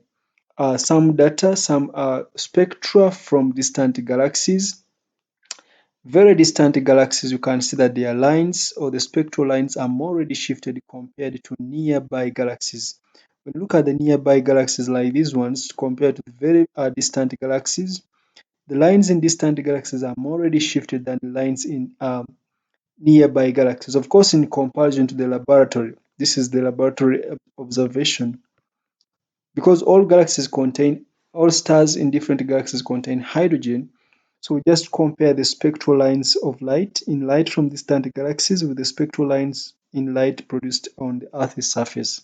some data, some spectra from distant galaxies, very distant galaxies, you can see that their lines or the spectral lines are more redshifted compared to nearby galaxies. When you look at the nearby galaxies like these ones compared to the very distant galaxies, the lines in distant galaxies are more redshifted than the lines in nearby galaxies. Of course, in comparison to the laboratory, this is the laboratory observation. Because all stars in different galaxies contain hydrogen, so we just compare the spectral lines of light in light from distant galaxies with the spectral lines in light produced on the Earth's surface.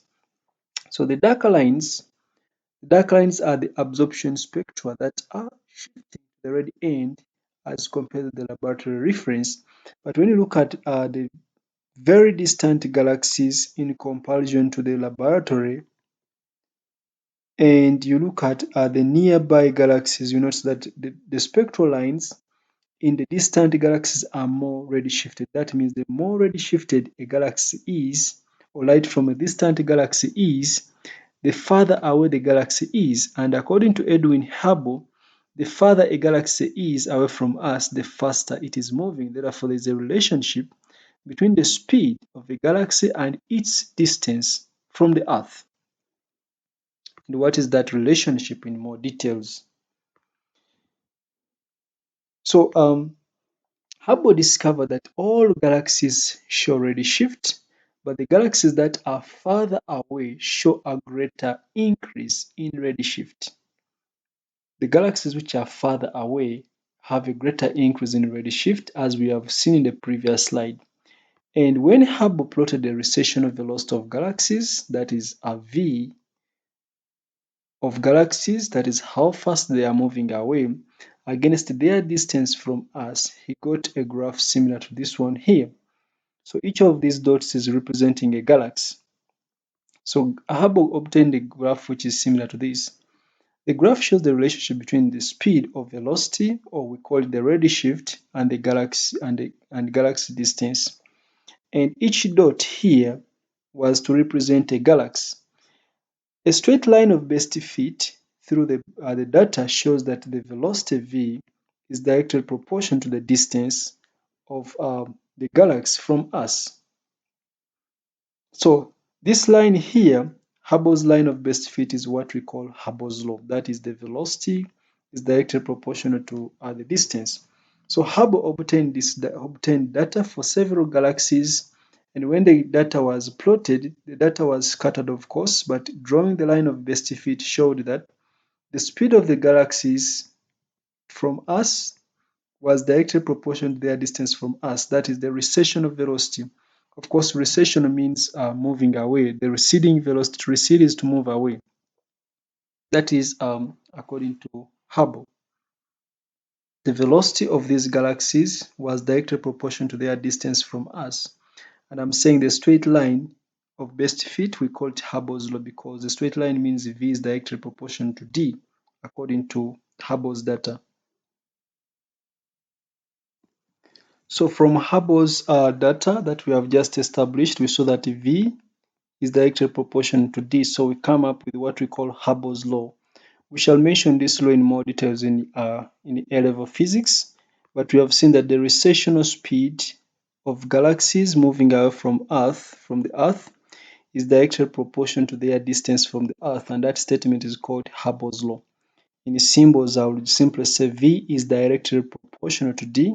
So the dark lines are the absorption spectra that are shifting to the red end as compared to the laboratory reference. But when you look at the very distant galaxies in comparison to the laboratory, and you look at the nearby galaxies, you notice that the spectral lines in the distant galaxies are more redshifted. That means the more redshifted a galaxy is, or light from a distant galaxy is, the farther away the galaxy is. And according to Edwin Hubble, the farther a galaxy is away from us, the faster it is moving. Therefore, there is a relationship between the speed of a galaxy and its distance from the Earth. And what is that relationship in more details? So, Hubble discovered that all galaxies show redshift, but the galaxies that are farther away show a greater increase in redshift. The galaxies which are farther away have a greater increase in redshift, as we have seen in the previous slide. And when Hubble plotted the recessional velocity of galaxies, that is a v of galaxies, that is how fast they are moving away, against their distance from us, he got a graph similar to this one here. So each of these dots is representing a galaxy. So Hubble obtained a graph which is similar to this. The graph shows the relationship between the speed or velocity, or we call it the redshift, and the galaxy and galaxy distance. And each dot here was to represent a galaxy. A straight line of best fit through the data shows that the velocity v is directly proportional to the distance of the galaxy from us. So this line here, Hubble's line of best fit, is what we call Hubble's law. That is, the velocity is directly proportional to the distance. So Hubble obtained data for several galaxies, and when the data was plotted, the data was scattered, of course, but drawing the line of best fit showed that the speed of the galaxies from us was directly proportional to their distance from us. That is the recessional velocity. Of course, recession means moving away. The receding velocity, to recede is to move away. That is according to Hubble. The velocity of these galaxies was directly proportional to their distance from us. And I'm saying the straight line of best fit, we call it Hubble's law because the straight line means V is directly proportional to D according to Hubble's data. So from Hubble's data that we have just established, we saw that V is directly proportional to D. So we come up with what we call Hubble's law. We shall mention this law in more details in A-level physics, but we have seen that the recessional speed of galaxies moving away from the Earth, is directly proportional to their distance from the Earth, and that statement is called Hubble's law. In symbols, I would simply say V is directly proportional to D,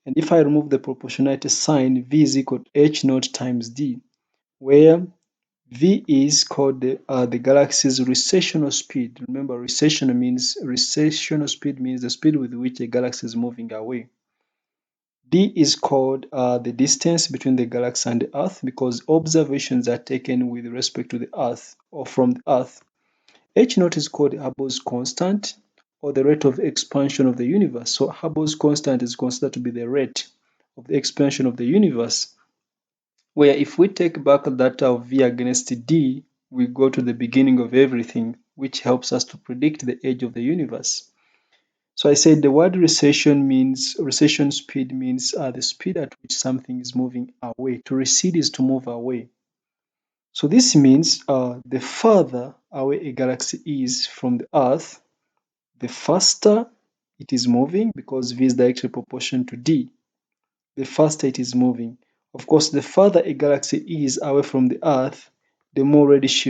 and if I remove the proportionality sign, V is equal to H naught times D, where V is called the galaxy's recessional speed. Remember, recessional speed means the speed with which a galaxy is moving away. D is called the distance between the galaxy and the Earth because observations are taken with respect to the Earth or from the Earth. H naught is called Hubble's constant or the rate of expansion of the universe. So Hubble's constant is considered to be the rate of the expansion of the universe, where if we take back data of V against D, we go to the beginning of everything, which helps us to predict the age of the universe. So I said the word recession speed means the speed at which something is moving away. To recede is to move away. So this means the further away a galaxy is from the Earth, the faster it is moving because V is directly proportional to D. The faster it is moving. Of course, the farther a galaxy is away from the Earth, the more its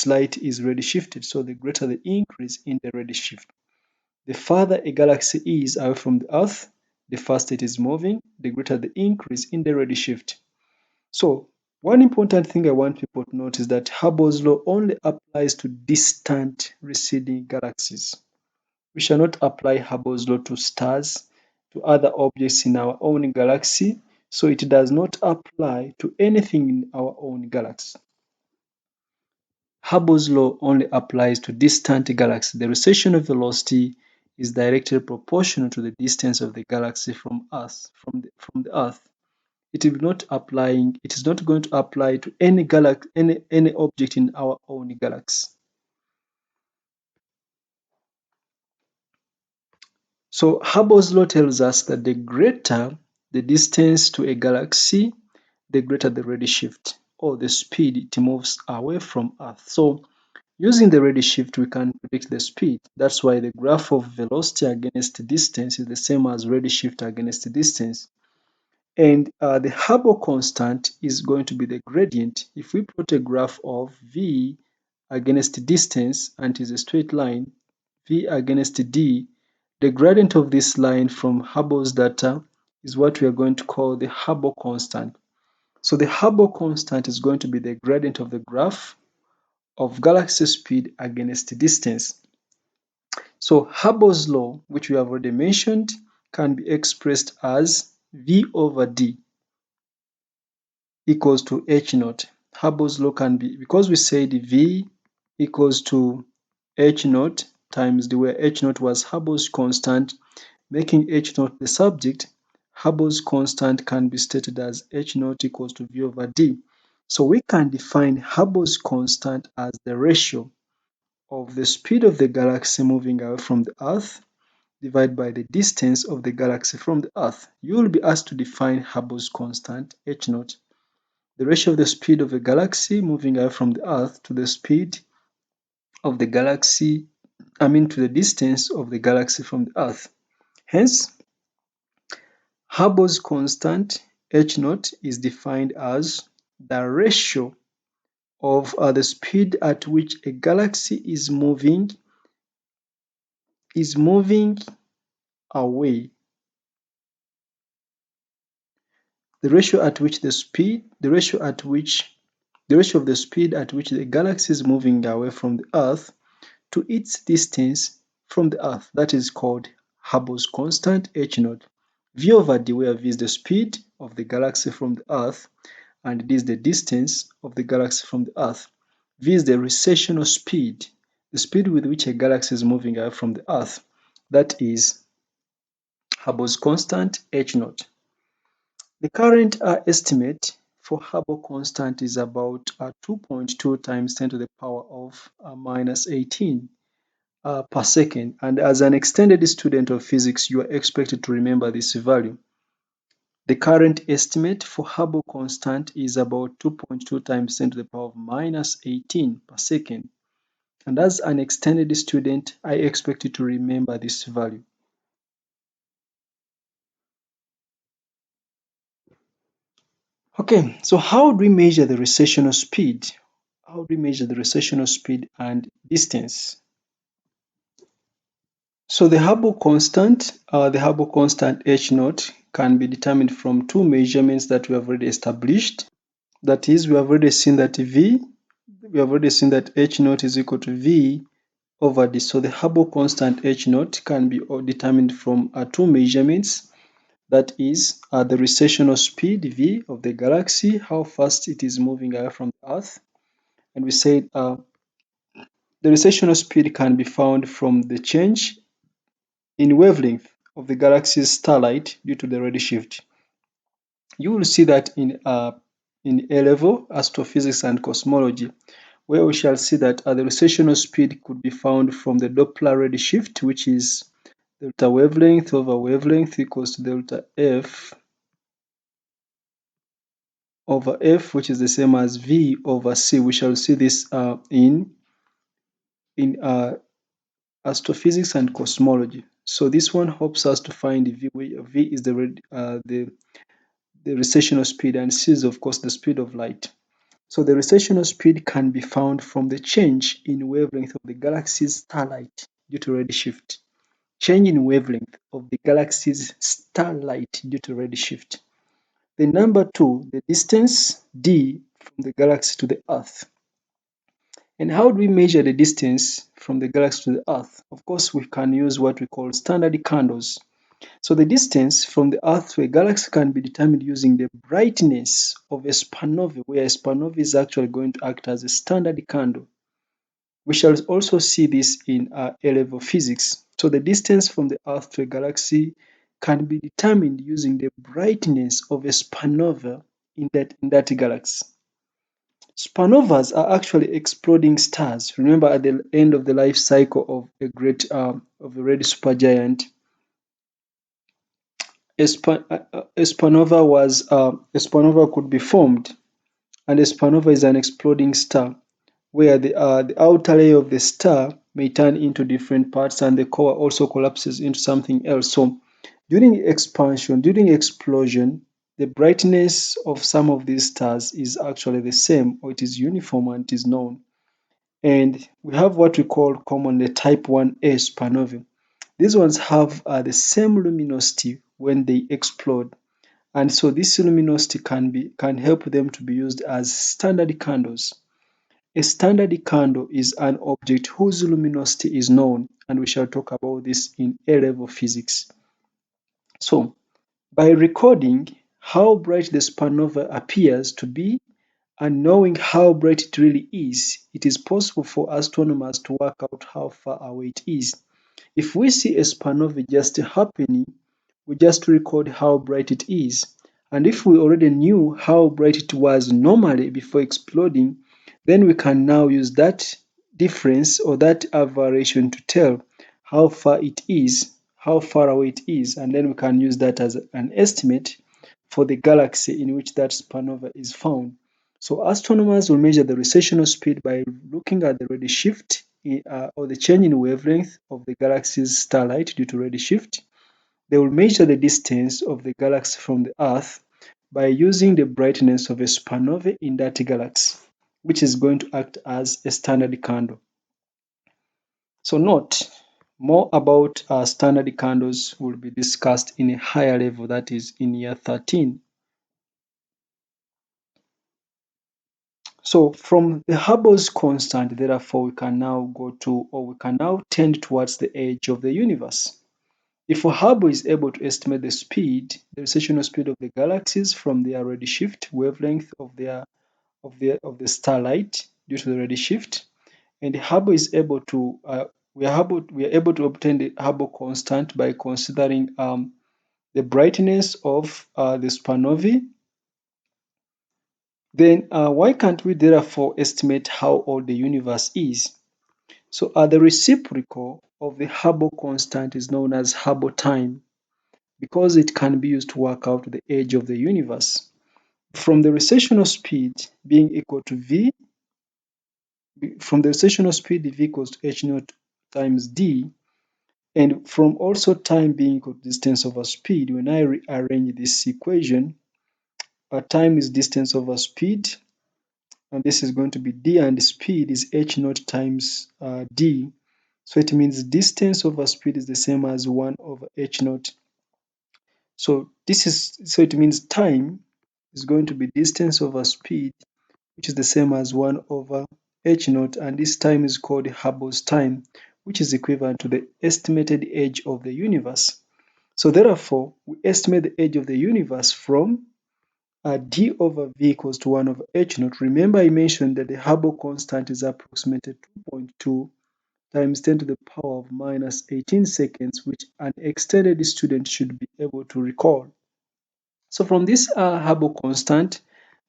light is redshifted. So the greater the increase in the redshift. The farther a galaxy is away from the Earth, the faster it is moving, the greater the increase in the redshift. So one important thing I want people to note is that Hubble's law only applies to distant receding galaxies. We shall not apply Hubble's law to stars, to other objects in our own galaxy, so it does not apply to anything in our own galaxy. Hubble's law only applies to distant galaxies. The recessional velocity is directly proportional to the distance of the galaxy from the Earth. It is not going to apply to any object in our own galaxy. So Hubble's law tells us that the greater the distance to a galaxy, the greater the redshift or the speed it moves away from Earth. So using the redshift, we can predict the speed. That's why the graph of velocity against distance is the same as redshift against distance. And the Hubble constant is going to be the gradient. If we plot a graph of V against distance and it is a straight line, V against D, the gradient of this line from Hubble's data is what we are going to call the Hubble constant. So the Hubble constant is going to be the gradient of the graph of galaxy speed against distance. So Hubble's law, which we have already mentioned, can be expressed as V over D equals to H naught. Hubble's law can be, because we said V equals to H naught times D, where H naught was Hubble's constant, making H naught the subject, Hubble's constant can be stated as H naught equals to V over D. So we can define Hubble's constant as the ratio of the speed of the galaxy moving away from the Earth divided by the distance of the galaxy from the Earth. You will be asked to define Hubble's constant, H naught, the ratio of the speed of a galaxy moving away from the Earth to the speed of the galaxy, to the distance of the galaxy from the Earth. Hence, Hubble's constant, H naught, is defined as the ratio of the speed at which a galaxy is moving away. The ratio at which the ratio of the speed at which the galaxy is moving away from the Earth to its distance from the Earth. That is called Hubble's constant, H naught. V over D, where V is the speed of the galaxy from the Earth and D is the distance of the galaxy from the Earth. V is the recessional speed, the speed with which a galaxy is moving away from the Earth. that is Hubble's constant h naught. The current estimate for Hubble constant is about 2.2 times 10 to the power of minus 18 per second. And as an extended student of physics, you are expected to remember this value. The current estimate for Hubble constant is about 2.2 times 10 to the power of minus 18 per second. And as an extended student, I expect you to remember this value. Okay, so how do we measure the recessional speed? How do we measure the recessional speed and distance? So the Hubble constant h naught can be determined from two measurements that we have already established. That is, we have already seen that h naught is equal to v over d. So the Hubble constant h naught can be determined from two measurements. That is the recessional speed v of the galaxy, how fast it is moving away from the Earth. And we said the recessional speed can be found from the change in wavelength of the galaxy's starlight due to the redshift. You will see that in A level astrophysics and cosmology, where we shall see that the recessional speed could be found from the Doppler redshift, which is delta wavelength over wavelength equals to delta f over f, which is the same as v over c. We shall see this in astrophysics and cosmology. So this one helps us to find v. V is the recessional speed, and c is of course the speed of light. So the recessional speed can be found from the change in wavelength of the galaxy's starlight due to redshift. Change in wavelength of the galaxy's starlight due to redshift. The number two, the distance d from the galaxy to the Earth. And how do we measure the distance from the galaxy to the Earth? Of course, we can use what we call standard candles. So the distance from the Earth to a galaxy can be determined using the brightness of a supernovae, where a supernovae is actually going to act as a standard candle. We shall also see this in A-level physics. So the distance from the Earth to a galaxy can be determined using the brightness of a supernova in that galaxy. Supernovas are actually exploding stars. Remember, at the end of the life cycle of a red supergiant, a supernova could be formed, and a supernova is an exploding star where the outer layer of the star may turn into different parts, and the core also collapses into something else. So during expansion, during explosion, the brightness of some of these stars is actually the same, or it is uniform, and it is known. And we have what we call commonly type 1a supernovae. These ones have the same luminosity when they explode, and so this luminosity can help them to be used as standard candles. A standard candle is an object whose luminosity is known, and we shall talk about this in A-level physics. So, by recording how bright the supernova appears to be and knowing how bright it really is, it is possible for astronomers to work out how far away it is. If we see a supernova just happening, we just record how bright it is. And if we already knew how bright it was normally before exploding, then we can now use that difference or that variation to tell how far it is, how far away it is, and then we can use that as an estimate for the galaxy in which that supernova is found. So astronomers will measure the recessional speed by looking at the redshift or the change in wavelength of the galaxy's starlight due to redshift. They will measure the distance of the galaxy from the Earth by using the brightness of a supernova in that galaxy, which is going to act as a standard candle. So note, more about standard candles will be discussed in a higher level, that is in year 13. So from the Hubble's constant, therefore, we can now tend towards the edge of the universe. If Hubble is able to estimate the speed, the recessional speed of the galaxies from their redshift wavelength of the starlight due to the redshift, and Hubble is able to we are able to obtain the Hubble constant by considering the brightness of the supernovae. Then why can't we therefore estimate how old the universe is? So the reciprocal of the Hubble constant is known as Hubble time because it can be used to work out the age of the universe. From the rotational speed being equal to v, from the rotational speed v equals to h naught times d, and from also time being equal to distance over speed, when I rearrange this equation, time is distance over speed, and this is going to be d, and speed is h naught times d. So it means distance over speed is the same as 1 over h naught. So it means time is going to be distance over speed, which is the same as 1 over h naught, and this time is called Hubble's time, which is equivalent to the estimated age of the universe. So therefore, we estimate the age of the universe from d over v equals to 1 over h naught. Remember I mentioned that the Hubble constant is approximately 2.2 times 10 to the power of minus 18 seconds, which an extended student should be able to recall. So from this Hubble constant,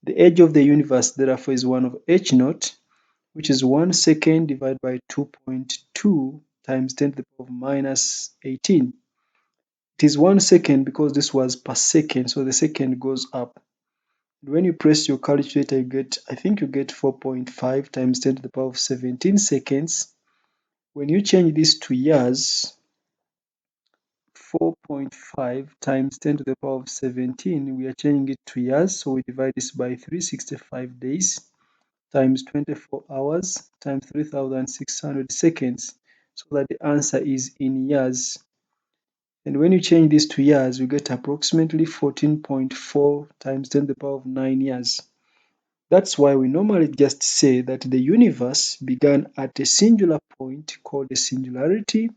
the age of the universe therefore is 1 over h naught, which is 1 second divided by 2.2 times 10 to the power of minus 18. It is 1 second because this was per second, so the second goes up. When you press your calculator, I think you get 4.5 times 10 to the power of 17 seconds. When you change this to years, 4.5 times 10 to the power of 17, we are changing it to years, so we divide this by 365 days times 24 hours times 3,600 seconds, so that the answer is in years. And when you change this to years, you get approximately 14.4 times 10 to the power of 9 years. That's why we normally just say that the universe began at a singular point called a singularity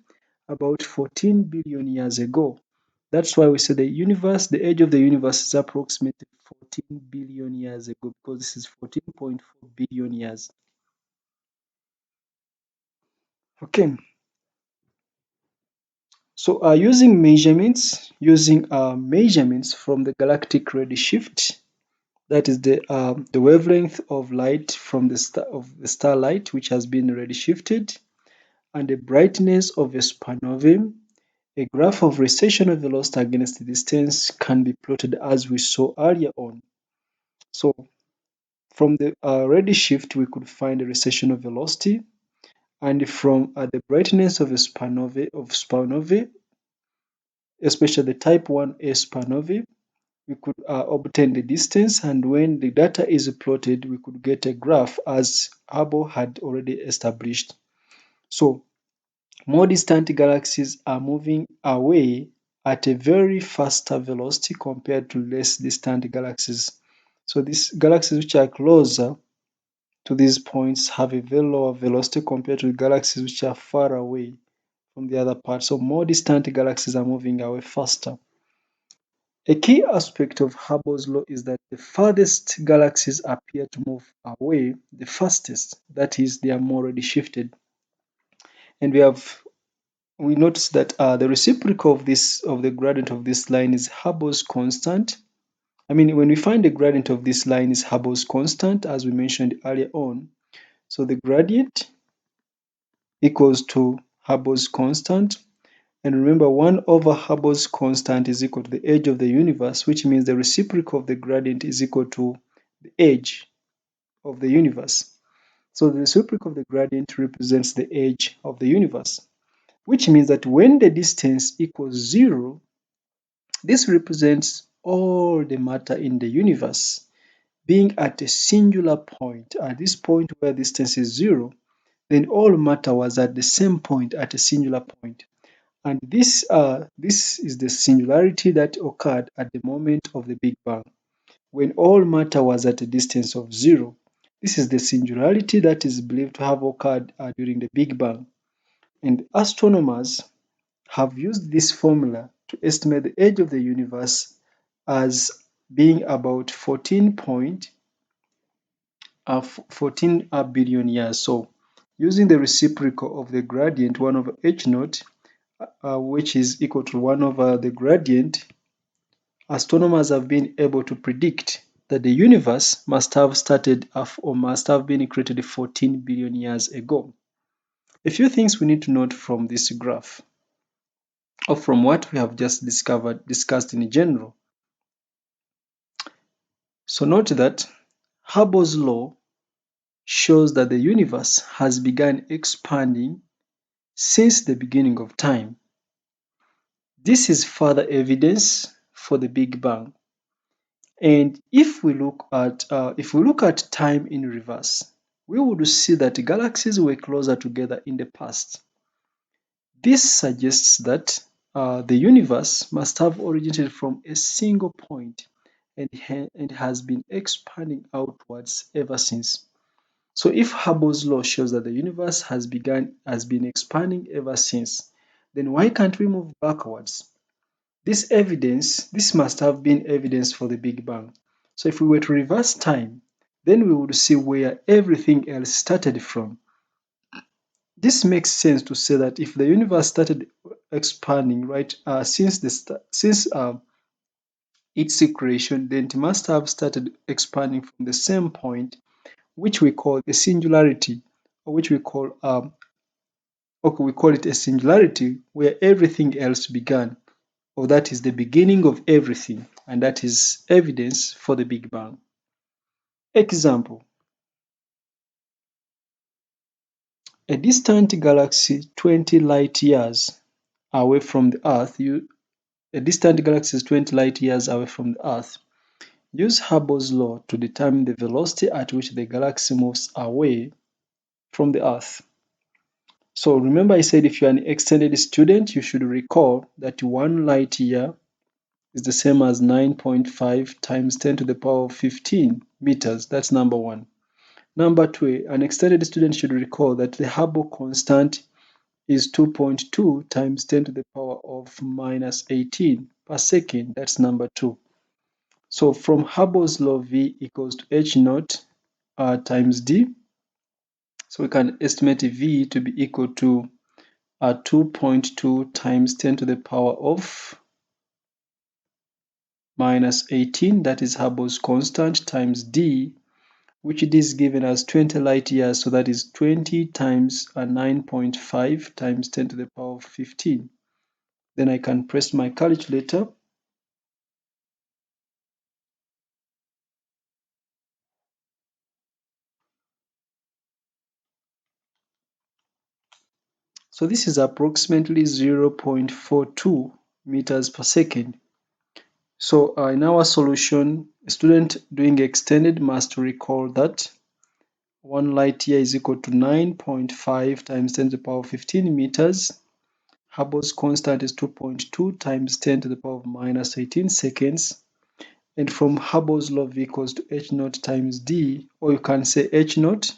about 14 billion years ago. That's why we say the age of the universe is approximately 14 billion years ago, because this is 14.4 billion years. Okay, so using measurements from the galactic redshift, that is the wavelength of light from the starlight, which has been redshifted, and the brightness of a supernovae. A graph of recessional velocity against the distance can be plotted as we saw earlier on. So from the redshift, we could find the recessional velocity, and from the brightness of a supernovae, especially the type 1a supernovae, we could obtain the distance, and when the data is plotted, we could get a graph as Hubble had already established. So more distant galaxies are moving away at a very faster velocity compared to less distant galaxies. So these galaxies which are closer to these points have a very lower velocity compared to galaxies which are far away from the other part. So more distant galaxies are moving away faster. A key aspect of Hubble's law is that the farthest galaxies appear to move away the fastest. That is, they are more redshifted. And we notice that the reciprocal of the gradient of this line is Hubble's constant. I mean, when we find the gradient of this line is Hubble's constant, as we mentioned earlier on. So the gradient equals to Hubble's constant. And remember, 1 over Hubble's constant is equal to the age of the universe, which means the reciprocal of the gradient is equal to the age of the universe. So the reciprocal of the gradient represents the age of the universe, which means that when the distance equals 0, this represents all the matter in the universe being at a singular point. At this point where distance is 0, then all matter was at the same point at a singular point. And this is the singularity that occurred at the moment of the Big Bang, when all matter was at a distance of 0. This is the singularity that is believed to have occurred during the Big Bang. And astronomers have used this formula to estimate the age of the universe as being about 14 billion years. So Using the reciprocal of the gradient 1 over h naught, which is equal to 1 over the gradient, astronomers have been able to predict that the universe must have started or must have been created 14 billion years ago. A few things we need to note from this graph, or from what we have just discussed in general. So note that Hubble's law shows that the universe has begun expanding since the beginning of time. This is further evidence for the Big Bang. And if we look at time in reverse, we would see that galaxies were closer together in the past. This suggests that the universe must have originated from a single point and has been expanding outwards ever since. So if Hubble's law shows that the universe has been expanding ever since, then why can't we move backwards? This must have been evidence for the Big Bang. So if we were to reverse time, then we would see where everything else started from. This makes sense to say that if the universe started expanding right since its creation, then it must have started expanding from the same point, which we call a singularity, or which we call we call it a singularity, where everything else began, or that is the beginning of everything, and that is evidence for the Big Bang. Example: a distant galaxy 20 light years away from the Earth. A distant galaxy is 20 light years away from the Earth. Use Hubble's law to determine the velocity at which the galaxy moves away from the Earth. So remember I said if you're an extended student, you should recall that 1 light year is the same as 9.5 times 10 to the power of 15 meters. That's number one. Number two, an extended student should recall that the Hubble constant is 2.2 times 10 to the power of minus 18 per second. That's number two. So from Hubble's law, V equals to h naught times d. So we can estimate V to be equal to 2.2 times 10 to the power of minus 18, that is Hubble's constant, times d, which it is given as 20 light years, so that is 20 times 9.5 times 10 to the power of 15. Then I can press my calculator. So this is approximately 0.42 meters per second. So in our solution, a student doing extended must recall that 1 light year is equal to 9.5 times 10 to the power of 15 meters. Hubble's constant is 2.2 times 10 to the power of minus 18 seconds. And from Hubble's law, V equals to h naught times d, or you can say h naught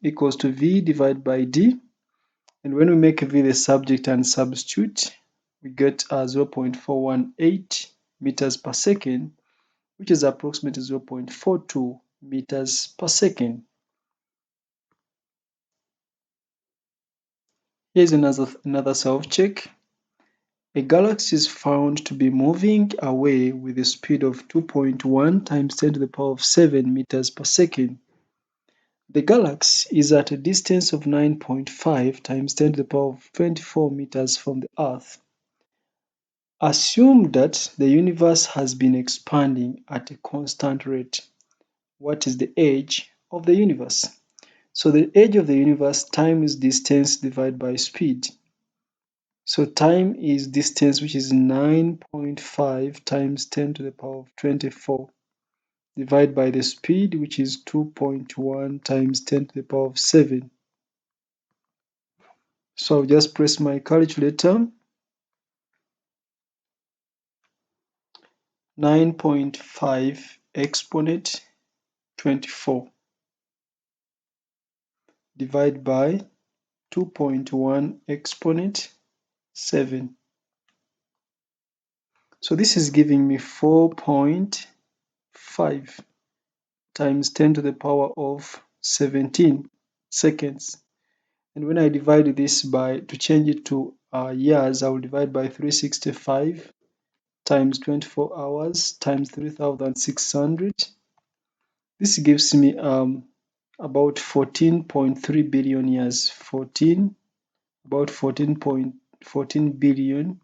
equals to V divided by d. And when we make V the subject and substitute, we get 0.418 meters per second, which is approximately 0.42 meters per second. Here's another self-check. A galaxy is found to be moving away with a speed of 2.1 times 10 to the power of 7 meters per second. The galaxy is at a distance of 9.5 times 10 to the power of 24 meters from the Earth. Assume that the universe has been expanding at a constant rate. What is the age of the universe? So the age of the universe, time is distance divided by speed. So time is distance, which is 9.5 times 10 to the power of 24, divided by the speed, which is 2.1 times 10 to the power of 7. So I'll just press my calculator. 9.5 exponent 24 divided by 2.1 exponent 7. So this is giving me 4.5 times 10 to the power of 17. seconds. And when I divide this to change it to years, I will divide by 365 times 24 hours times 3,600. This gives me about 14.3 billion years. About 14.14 billion,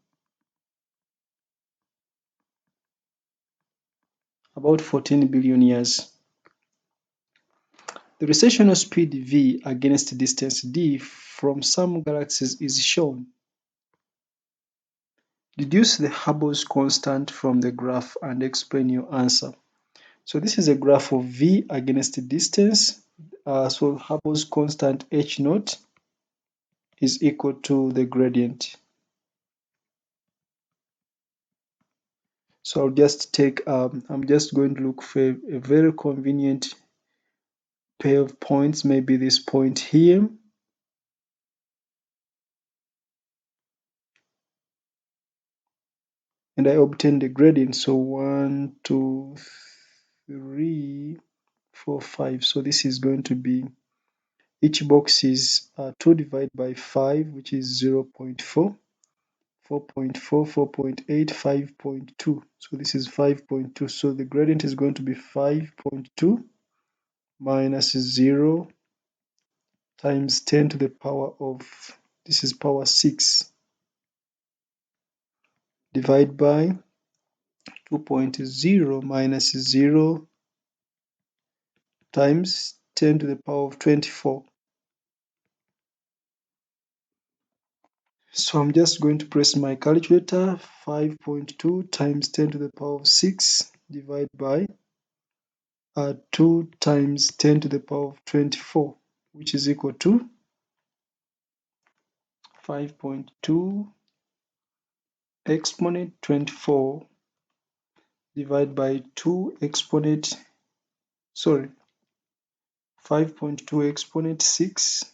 about 14 billion years. The recessional speed v against distance d from some galaxies is shown. Deduce the Hubble's constant from the graph and explain your answer. So this is a graph of v against distance. So Hubble's constant h naught is equal to the gradient. So I'll just take, I'm just going to look for a very convenient pair of points, maybe this point here. And I obtain the gradient. So 1, 2, 3, 4, 5. So this is going to be, each box is 2 divided by 5, which is 0.4, 4.4, 4.8, 5.2. So this is 5.2. So the gradient is going to be 5.2 minus 0 times 10 to the power of, this is power 6, divided by 2.0 minus 0 times 10 to the power of 24. So I'm just going to press my calculator. 5.2 times 10 to the power of 6 divided by 2 times 10 to the power of 24, which is equal to 5.2 exponent 24 divided by 2 exponent, 5.2 exponent 6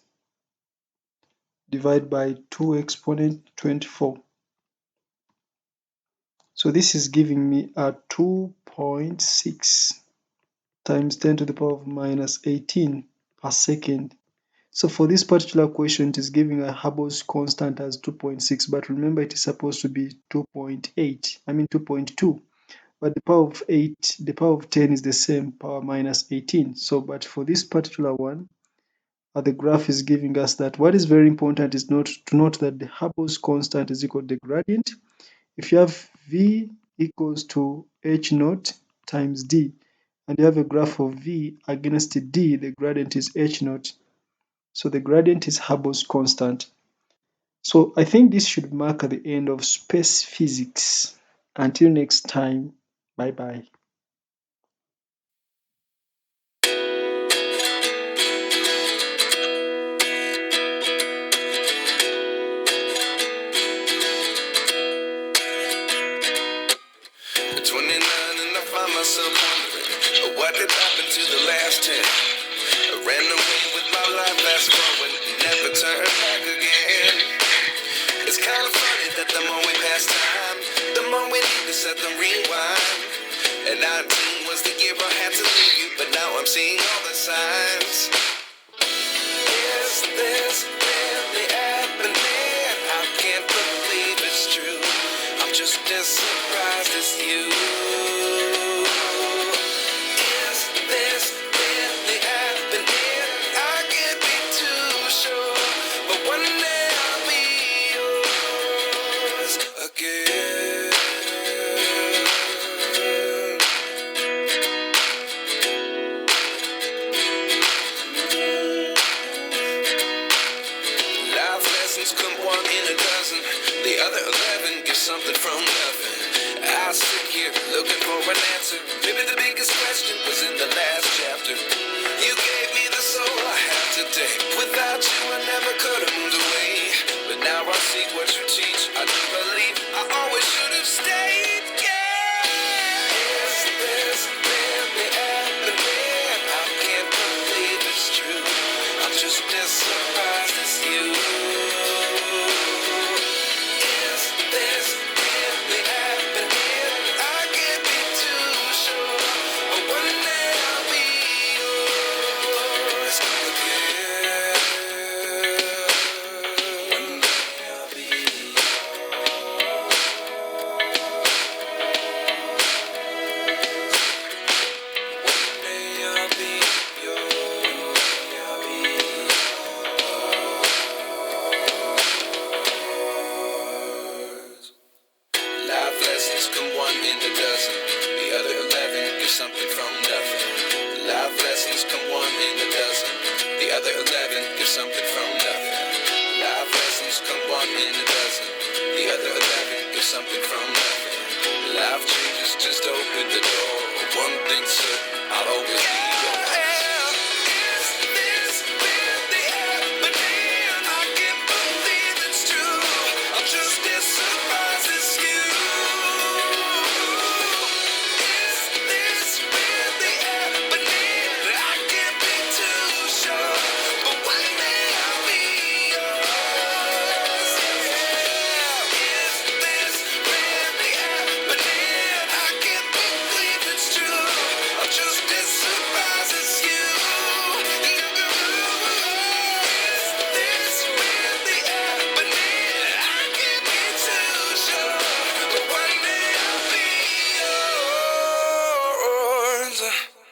divided by 2 exponent 24. So this is giving me a 2.6 times 10 to the power of minus 18 per second. So for this particular question, it is giving a Hubble's constant as 2.6, but remember it is supposed to be 2.8, I mean 2.2. But the power of 8, the power of 10 is the same, power minus 18. So, but for this particular one, the graph is giving us that what is very important is to note that the Hubble's constant is equal to the gradient. If you have v equals to h naught times d, and you have a graph of v against d, the gradient is h naught. So the gradient is Hubble's constant. So I think this should mark the end of space physics. Until next time, bye bye. At 29 and I find myself wondering what did happen to the last 10. I ran away with my life, fast forward, never turn back again. It's kind of funny that the more we pass time, the more we need to set the rewind. And 19 was the year I had to leave you, but now I'm seeing all the signs. Is this really happening? I can't believe it's true. I'm just as surprised as you. Is this really happening? I can't be too sure, but one day I'll be yours again. Life lessons come one in a dozen. The other 11 give something from nothing. I sit here looking for an answer. Maybe the biggest question was in the last chapter. You gave me the soul I have today. Without you I never could have moved away. But now I see what you teach. I do believe I always should have stayed. Yeah. Is this really happening? I can't believe it's true. I'm just as surprised as you. Is this really happening? I can't be too sure, but one day I'll be yours again. something from nothing. Life lessons come one in a dozen. The other 11 is something from nothing. Life changes, just open the door. One thing's certain, I'll always be yours. Is this really happening? I can't believe it's true. I'm just as surprised as you. Is this really happening? I can't be too sure, but one day I'll be yours. Is this really happening? I can't believe it's true. I'm just as surprised as you. Is this really happening? I can't be too sure, but one day I'll be yours.